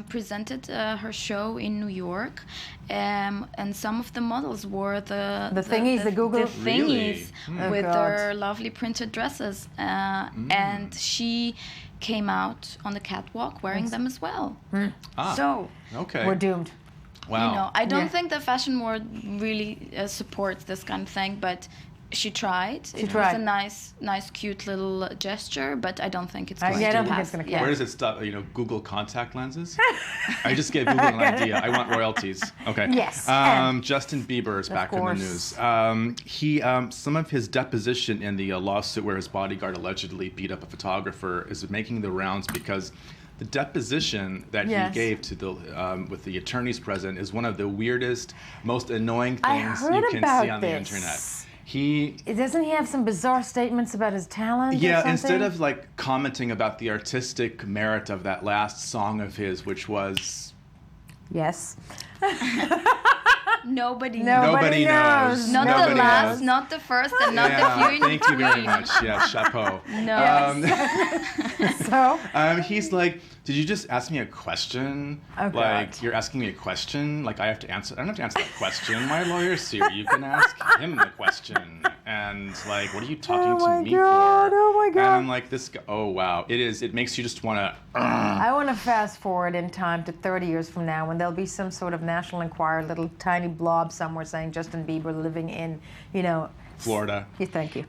presented her show in New York, and some of the models wore the thingies, the Google thingies with their lovely printed dresses, and she came out on the catwalk wearing them as well. So we're doomed. Wow. You know, I don't think the fashion world really supports this kind of thing, but she tried. It was a nice, cute little gesture, but I don't think it's going to pass. Where does it stop? You know, Google contact lenses? I just gave Google an idea. I want royalties. Okay. Yes. Justin Bieber is back in the news. Some of his deposition in the lawsuit where his bodyguard allegedly beat up a photographer is making the rounds because the deposition that he gave to the with the attorneys present is one of the weirdest, most annoying things you can see on the internet. Doesn't he have some bizarre statements about his talent? Yeah, instead of like commenting about the artistic merit of that last song of his, which was Nobody knows. Not the last, not the first, and not the few. Thank you very much. Yeah, chapeau. So? He's like, did you just ask me a question? Oh, like, you're asking me a question? Like, I don't have to answer that question. My lawyer's here. You can ask him the question. And, like, what are you talking to me for? Oh, my God. And I'm like, this guy, oh, wow. It makes you just want to... I want to fast forward in time to 30 years from now when there'll be some sort of National Enquirer, little tiny blob somewhere saying Justin Bieber living in, Florida. Thank you.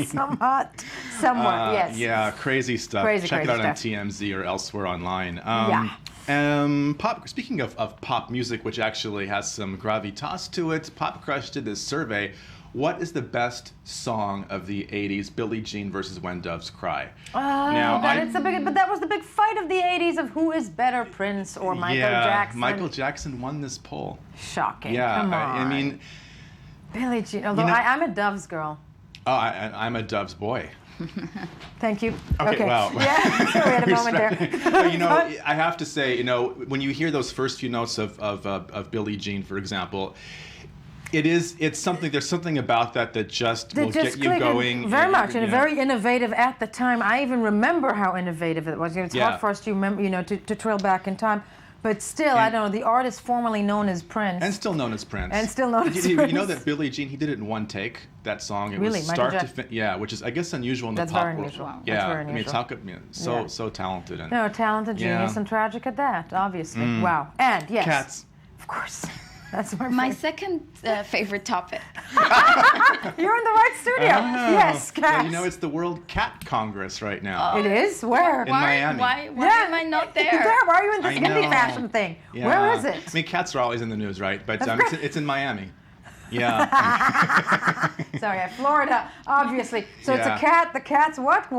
Somewhat, yes. Yeah, crazy stuff. Check it out on TMZ or elsewhere online. Speaking of pop music, which actually has some gravitas to it, Pop Crush did this survey. What is the best song of the 80s? Billie Jean versus When Doves Cry. But that was the big fight of the 80s of who is better, Prince or Michael Jackson. Michael Jackson won this poll. Shocking. Yeah, come on. I mean... Billie Jean, although I'm a Doves girl. Oh, I'm a Doves boy. Thank you. Okay. Wow. Yeah, so we had a moment there. But, I have to say, when you hear those first few notes of Billie Jean, for example, it's something. There's something about that just will get you going. Very much, and very innovative at the time. I even remember how innovative it was. It's hard for us to remember, to trail back in time. But still, I don't know, the artist formerly known as Prince. And still known as Prince. You know that Billie Jean, he did it in one take, that song. It was start to finish. Yeah, which is, I guess, unusual in the pop world. That's very unusual. Yeah, That's very unusual. So talented. Talented genius and tragic at that, obviously. Wow. And, yes. Cats. Of course. That's my second favorite topic. You're in the right studio. Yes, cats. Well, it's the World Cat Congress right now. It is? Where? In Miami. Why am I not there? Why are you in this hippie fashion thing? Yeah. Where is it? I mean, cats are always in the news, right? But it's in Miami. Yeah. Sorry, Florida, obviously. So it's a cat. The cat's what?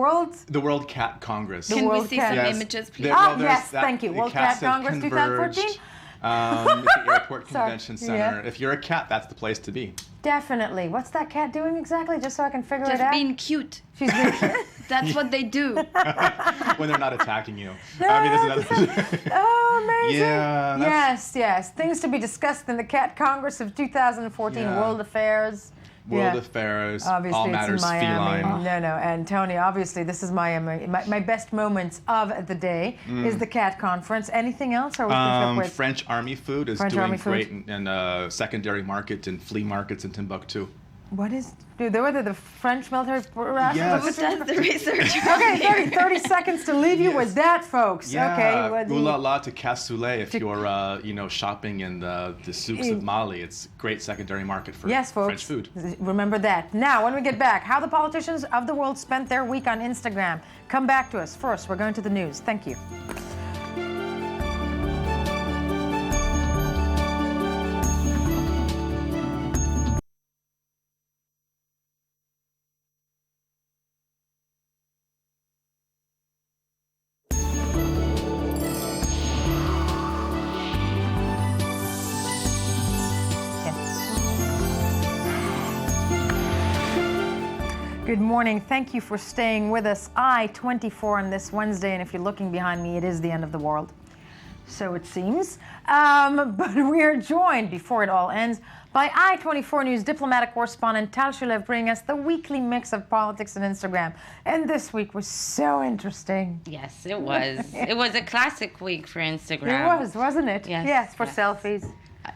The World Cat Congress. Can we see some images, please? Yes, thank you. World Cat Congress 2014. At the Airport Convention Center. Yeah. If you're a cat, that's the place to be. Definitely. What's that cat doing exactly, just so I can figure it out? Just being cute. She's being cute? That's what they do. When they're not attacking you. Oh, amazing. Yeah. Yes. Things to be discussed in the Cat Congress of 2014, World Affairs. World Affairs, obviously all matters feline. No, and Tony, obviously, this is Miami. My best moments of the day is the Cat Conference. Anything else? Or French Army food is doing great in secondary market and flea markets in Timbuktu. What is... They were the French military rations? Yes. Who does the research? Okay, 30 seconds to leave you with that, folks. Yeah, Okay. Oulala to cassoulet if you're shopping in the souks of Mali. It's a great secondary market for yes, folks. French food. Remember that. Now, when we get back, how the politicians of the world spent their week on Instagram. Come back to us. First, we're going to the news. Thank you. Good morning. Thank you for staying with us. I-24 on this Wednesday, and if you're looking behind me, it is the end of the world. So it seems. But we are joined, before it all ends, by I-24 News diplomatic correspondent Tal Shulev, bringing us the weekly mix of politics and Instagram. And this week was so interesting. Yes, it was. It was a classic week for Instagram. It was, wasn't it? Yes. For selfies.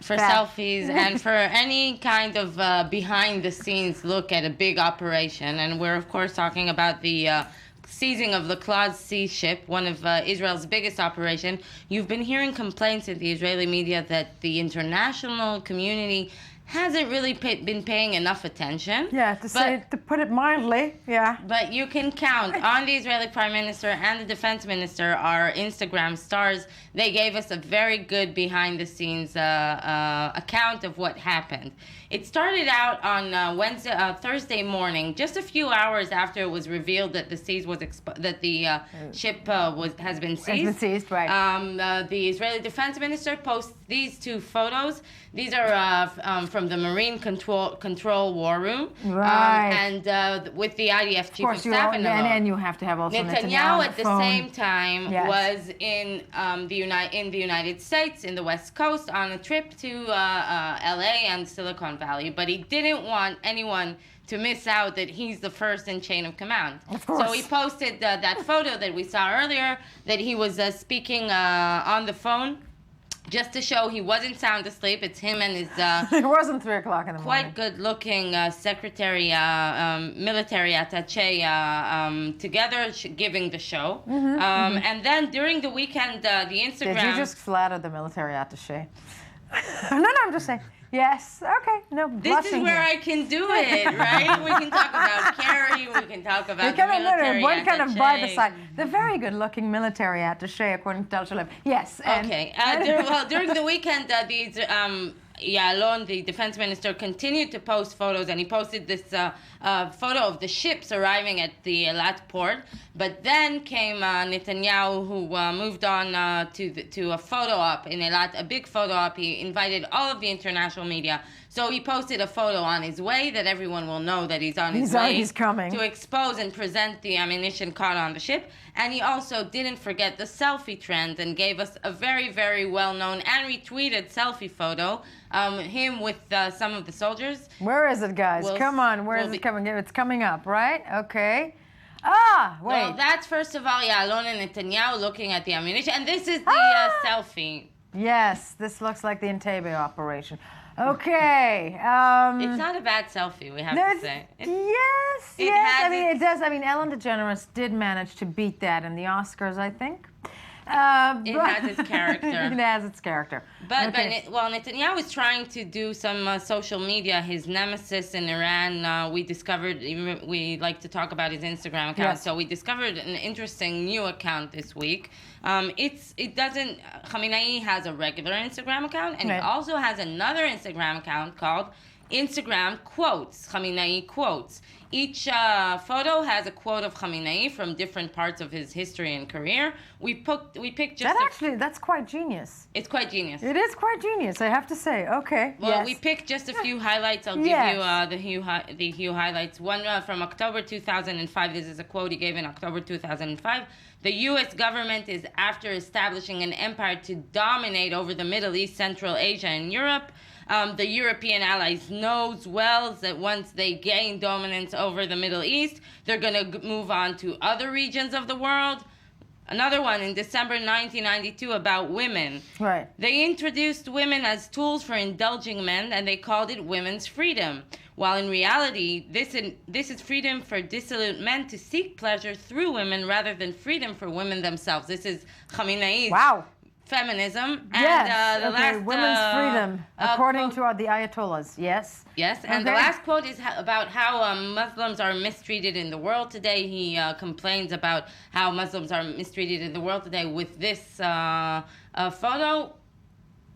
For selfies and for any kind of behind-the-scenes look at a big operation. And we're, of course, talking about the seizing of the Claude Sea ship, one of Israel's biggest operation. You've been hearing complaints in the Israeli media that the international community hasn't really been paying enough attention. Yeah, to put it mildly, yeah. But you can count on the Israeli Prime Minister and the Defense Minister, our Instagram stars. They gave us a very good behind-the-scenes account of what happened. It started out on Thursday morning, just a few hours after it was revealed that the ship has been seized. Has been seized, right? The Israeli Defense Minister posts these two photos. These are from the Marine Control War Room, right? And with the IDF Chief of Staff in the and you have to have also Netanyahu at the phone. same time yes. was in the United States, in the West Coast, on a trip to LA and Silicon Valley, but he didn't want anyone to miss out that he's the first in chain of command. Of course. So he posted that photo that we saw earlier, that he was speaking on the phone, just to show he wasn't sound asleep. It's him and his it wasn't 3 o'clock in the morning. Quite good-looking secretary, military attaché together, giving the show. Mm-hmm. And then during the weekend, the Instagram. Did you just flatter the military attaché? No, I'm just saying. Yes. Okay. No. This is where I can do it, right? We can talk about Kerry. We can talk about the military one kind of by the attaché. side. The very good-looking military attaché, according to Tal Shulev. Yes. Okay. During the weekend, Ya'alon, the defense minister, continued to post photos, and he posted this photo of the ships arriving at the Eilat port. But then came Netanyahu, who moved on to a photo op in Eilat, a big photo op. He invited all of the international media. So he posted a photo on his way that everyone will know that he's on his way. He's coming. To expose and present the ammunition caught on the ship. And he also didn't forget the selfie trend and gave us a very, very well-known and retweeted selfie photo. Him with some of the soldiers. Where is it, guys? Come on. Where is it coming? It's coming up, right? Okay. Wait. Well, that's first of all Ya'alon and Netanyahu looking at the ammunition. And this is the selfie. Yes, this looks like the Entebbe operation. Okay. It's not a bad selfie, we have to say. Yes. I mean, it does. I mean, Ellen DeGeneres did manage to beat that in the Oscars, I think. It has its character. It has its character. But Netanyahu is trying to do some social media. His nemesis in Iran, we discovered, we like to talk about his Instagram account, yes. So we discovered an interesting new account this week. Khamenei has a regular Instagram account, and he also has another Instagram account called Instagram Quotes, Khamenei Quotes. Each photo has a quote of Khamenei from different parts of his history and career. We picked just that's quite genius. It's quite genius. It is quite genius, I have to say. Okay. Well, we picked just a few highlights. I'll give you the few highlights. One from October 2005. This is a quote he gave in October 2005. The U.S. government is after establishing an empire to dominate over the Middle East, Central Asia, and Europe. The European allies knows well that once they gain dominance over the Middle East, they're going to move on to other regions of the world. Another one in December 1992 about women. Right. They introduced women as tools for indulging men, and they called it women's freedom. While in reality, this is freedom for dissolute men to seek pleasure through women rather than freedom for women themselves. This is Khamenei's feminism. Yes, And women's freedom, according to the Ayatollahs, yes. Yes, and the last quote is about how Muslims are mistreated in the world today. He complains about how Muslims are mistreated in the world today with this photo.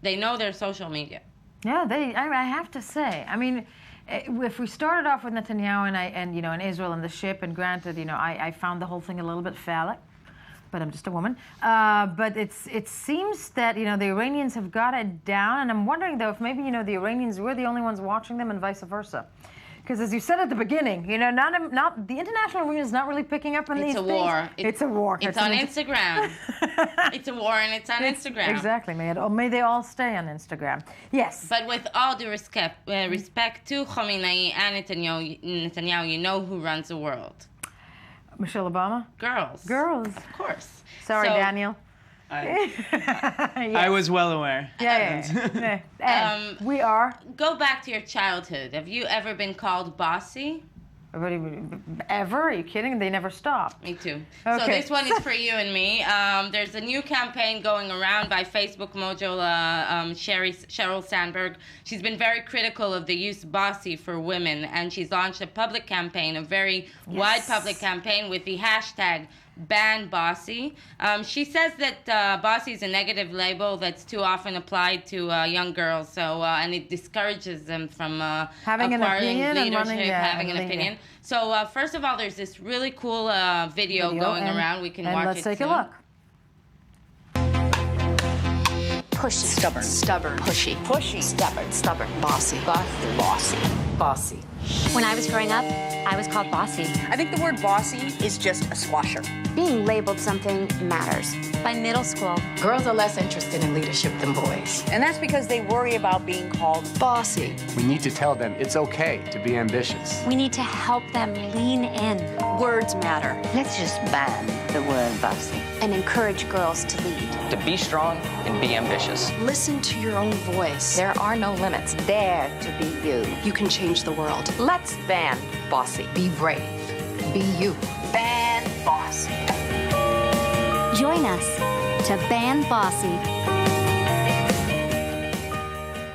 They know their social media. Yeah, I have to say, I mean, if we started off with Netanyahu and Israel and the ship, and granted, I found the whole thing a little bit phallic, but I'm just a woman. But it seems that the Iranians have got it down, and I'm wondering though if maybe the Iranians were the only ones watching them, and vice versa. Because as you said at the beginning, not the international arena is not really picking up on these things. It's a war. It's on Instagram. It's a war, and it's on Instagram. Exactly. May they all stay on Instagram. Yes. But with all due respect to Khamenei and Netanyahu, you know who runs the world? Michelle Obama? Girls. Of course. Sorry, Daniel. I was well aware. Yeah. We are. Go back to your childhood. Have you ever been called bossy? Ever? Are you kidding? They never stop. Me too. Okay. So this one is for you and me. There's a new campaign going around by Facebook mojo Sheryl Sandberg. She's been very critical of the use bossy for women, and she's launched a public campaign, a very wide public campaign with the hashtag ban bossy. She says that bossy is a negative label that's too often applied to young girls, and it discourages them from having an opinion leadership, having an opinion. So first of all, there's this really cool video going around. We can watch it. Let's take a look. Pushy. Stubborn. Pushy. Stubborn. Bossy. Bossy. When I was growing up, I was called bossy. I think the word bossy is just a squasher. Being labeled something matters. By middle school, girls are less interested in leadership than boys. And that's because they worry about being called bossy. We need to tell them it's okay to be ambitious. We need to help them lean in. Words matter. Let's just ban the word bossy. And encourage girls to lead. To be strong and be ambitious. Listen to your own voice. There are no limits. Dare to be you. You can change the world. Let's ban bossy. Be brave. Be you. Ban bossy. Join us to ban bossy.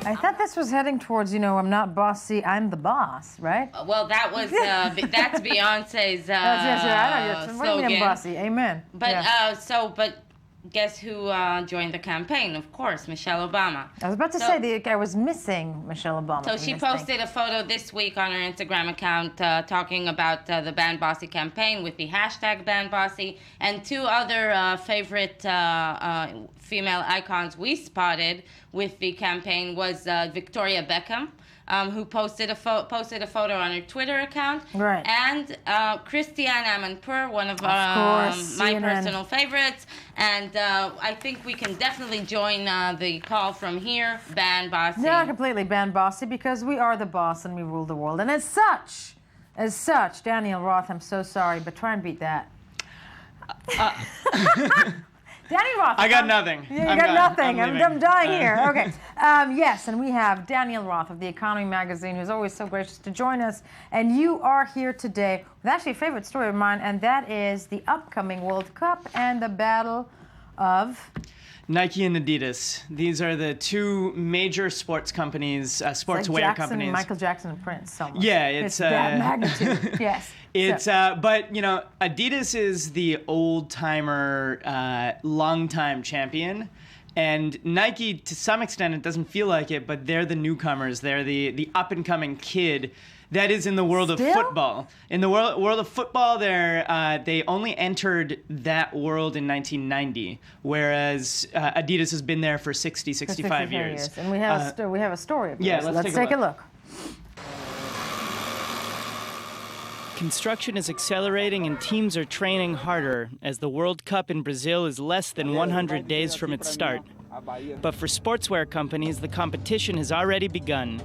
I thought this was heading towards, I'm not bossy, I'm the boss, right? Well, that was that's Beyonce's slogan. What do you mean bossy? Amen. But but guess who joined the campaign? Of course, Michelle Obama. I was about to say I was missing Michelle Obama. So she posted a photo this week on her Instagram account talking about the Ban Bossy campaign with the hashtag Ban Bossy, and two other favorite female icons we spotted with the campaign was Victoria Beckham, who posted a photo on her Twitter account, right? And Christiane Amanpour, one of my personal favorites, and I think we can definitely join the call from here, ban bossy. Yeah, completely ban bossy, because we are the boss and we rule the world, and as such, Daniel Roth, I'm so sorry, but try and beat that. Danny Roth. I got nothing. You got nothing. I'm dying here. Okay. Yes, and we have Daniel Roth of The Economy magazine, who's always so gracious to join us. And you are here today with actually a favorite story of mine, and that is the upcoming World Cup and the battle of Nike and Adidas. These are the two major sports companies, sportswear companies. Michael Jackson and Prince. Almost. Yeah, it's that magnitude. Yes. It's but Adidas is the old timer, long time champion, and Nike to some extent it doesn't feel like it, but they're the newcomers. They're the up and coming kid. That is in the world of football. In the world of football, they only entered that world in 1990, whereas Adidas has been there for 65 years. And we have a story of this. Yeah, let's take a look. Construction is accelerating and teams are training harder as the World Cup in Brazil is less than 100 days from its start. But for sportswear companies, the competition has already begun.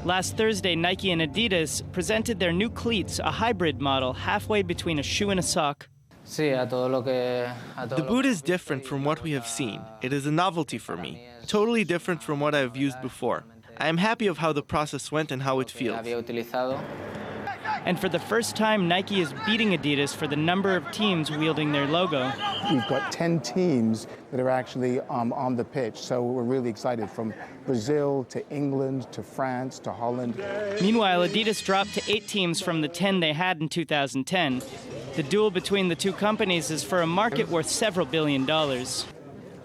Last Thursday, Nike and Adidas presented their new cleats, a hybrid model halfway between a shoe and a sock. The boot is different from what we have seen. It is a novelty for me, totally different from what I have used before. I am happy of how the process went and how it feels. And for the first time, Nike is beating Adidas for the number of teams wielding their logo. We've got 10 teams that are actually on the pitch, so we're really excited, from Brazil to England to France to Holland. Meanwhile, Adidas dropped to 8 teams from the 10 they had in 2010. The duel between the two companies is for a market worth several $billions.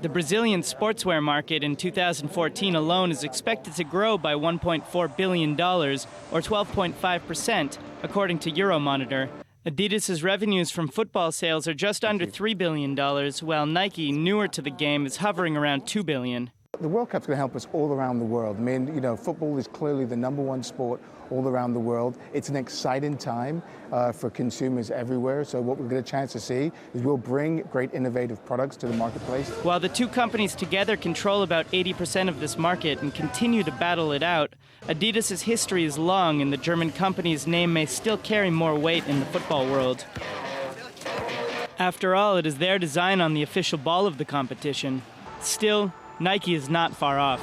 The Brazilian sportswear market in 2014 alone is expected to grow by $1.4 billion, or 12.5%, according to Euromonitor. Adidas' revenues from football sales are just under $3 billion, while Nike, newer to the game, is hovering around $2 billion. The World Cup's going to help us all around the world. I mean, football is clearly the #1 sport all around the world. It's an exciting time for consumers everywhere. So what we're going to get a chance to see is we'll bring great innovative products to the marketplace. While the two companies together control about 80% of this market and continue to battle it out, Adidas' history is long and the German company's name may still carry more weight in the football world. After all, it is their design on the official ball of the competition. Still, Nike is not far off.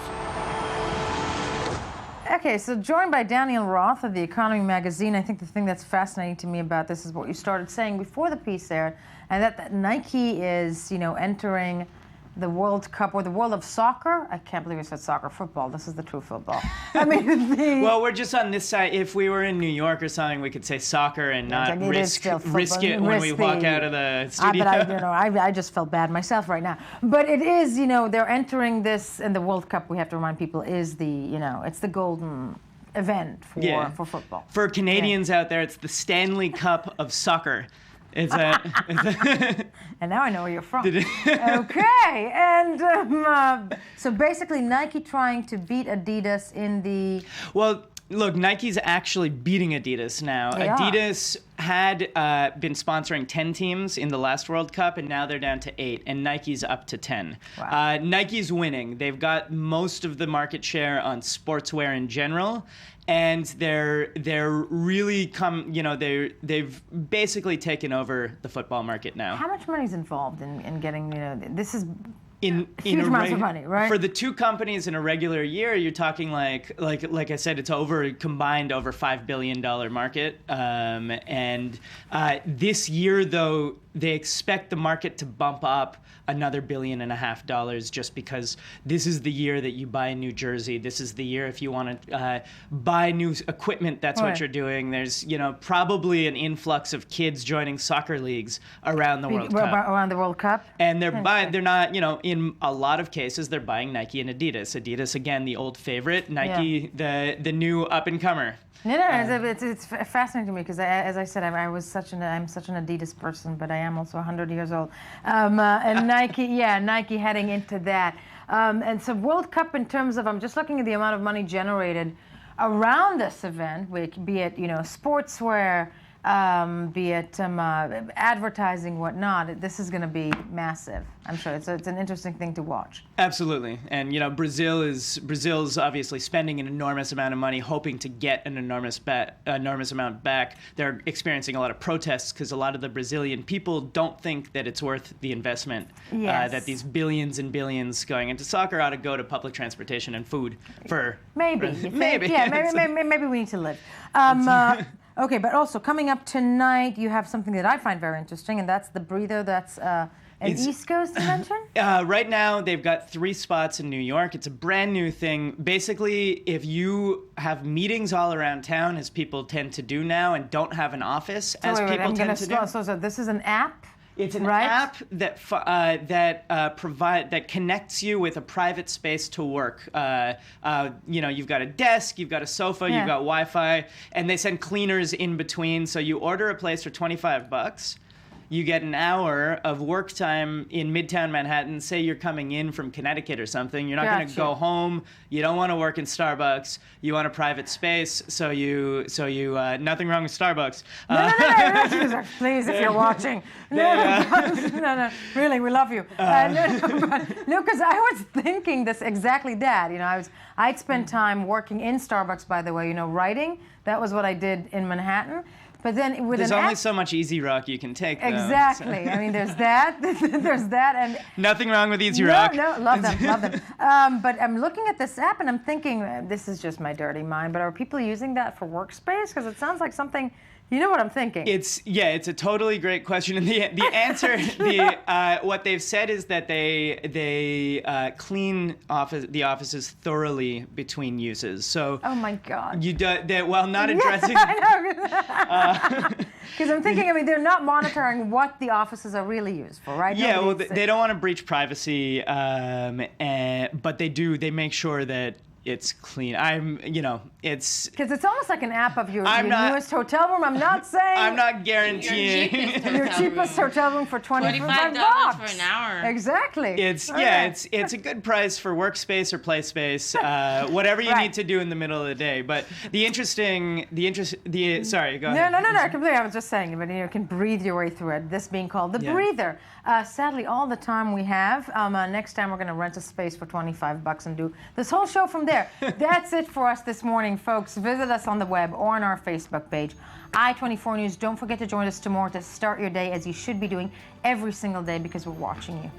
Okay, so joined by Daniel Roth of The Economy magazine, I think the thing that's fascinating to me about this is what you started saying before the piece there, and that Nike is, entering the World Cup or the world of soccer. I can't believe I said soccer, football. This is the true football. I mean, well, we're just on this side. If we were in New York or something, we could say soccer and not risk it when we walk out of the studio. But I just felt bad myself right now. But it is, they're entering this, and the World Cup, we have to remind people, is the, it's the golden event for football. For Canadians out there, it's the Stanley Cup of soccer. It's and now I know where you're from. Okay, and so basically Nike trying to beat Adidas in the... Well, look, Nike's actually beating Adidas now. Adidas had been sponsoring 10 teams in the last World Cup, and now they're down to 8, and Nike's up to 10. Wow. Nike's winning. They've got most of the market share on sportswear in general. And they're really they've basically taken over the football market now. How much money is involved in getting, this is huge amounts of money, right? For the two companies in a regular year, you're talking like I said, it's combined over $5 billion market. And this year, though, they expect the market to bump up another $1.5 billion just because this is the year that you buy a new jersey. This is the year if you want to buy new equipment, that's what you're doing. There's, probably an influx of kids joining soccer leagues around the World Cup. Around the World Cup? And they're not, in a lot of cases, they're buying Nike and Adidas. Adidas, again, the old favorite. Nike, the new up-and-comer. It's fascinating to me because, as I said, I'm such an Adidas person, but I am also 100 years old. And Nike heading into that. And so World Cup in terms of, I'm just looking at the amount of money generated around this event, be it, sportswear, be it advertising, whatnot. This is going to be massive. I'm sure it's an interesting thing to watch. Absolutely, and Brazil's obviously spending an enormous amount of money, hoping to get an enormous amount back. They're experiencing a lot of protests because a lot of the Brazilian people don't think that it's worth the investment. Yes. That these billions and billions going into soccer ought to go to public transportation and food for maybe. Maybe. Yeah, maybe we need to live. Okay, but also coming up tonight, you have something that I find very interesting, and that's the breather. That's an East Coast invention? Right now, they've got 3 spots in New York. It's a brand new thing. Basically, if you have meetings all around town, as people tend to do now, and don't have an office, people tend to do. So this is an app? It's an app that connects you with a private space to work. You've got a desk, you've got a sofa, you've got Wi-Fi, and they send cleaners in between. So you order a place for $25. You get an hour of work time in Midtown Manhattan. Say you're coming in from Connecticut or something. You're not going to go home. You don't want to work in Starbucks. You want a private space. So you nothing wrong with Starbucks. No. Please, if you're watching. No. Really, we love you. No, because I was thinking this exactly that. I'd spent time working in Starbucks, by the way, writing. That was what I did in Manhattan. But then with there's an only app, so much Easy Rock you can take. Though, exactly. so. I mean, there's that, and nothing wrong with Easy Rock. No, love them. But I'm looking at this app and I'm thinking, this is just my dirty mind. But are people using that for workspace? Because it sounds like something. You know what I'm thinking? It's a totally great question, and the answer, what they've said is that they clean the offices thoroughly between uses. So oh my God, you do that while not addressing. Because I'm thinking, I mean, they're not monitoring what the offices are really used for, right? Yeah, well, they don't want to breach privacy, but they do. They make sure that it's clean. It's because it's almost like an app of your newest hotel room. I'm not saying I'm not guaranteeing your cheapest hotel room for $25 for an hour. Exactly. It's it's a good price for workspace or play space, whatever you need to do in the middle of the day. But sorry, go ahead. No, completely. I was just saying, but you can breathe your way through it. This being called the breather. Sadly, all the time we have. Next time we're going to rent a space for $25 and do this whole show from there. That's it for us this morning, folks. Visit us on the web or on our Facebook page, I24 News. Don't forget to join us tomorrow to start your day as you should be doing every single day because we're watching you.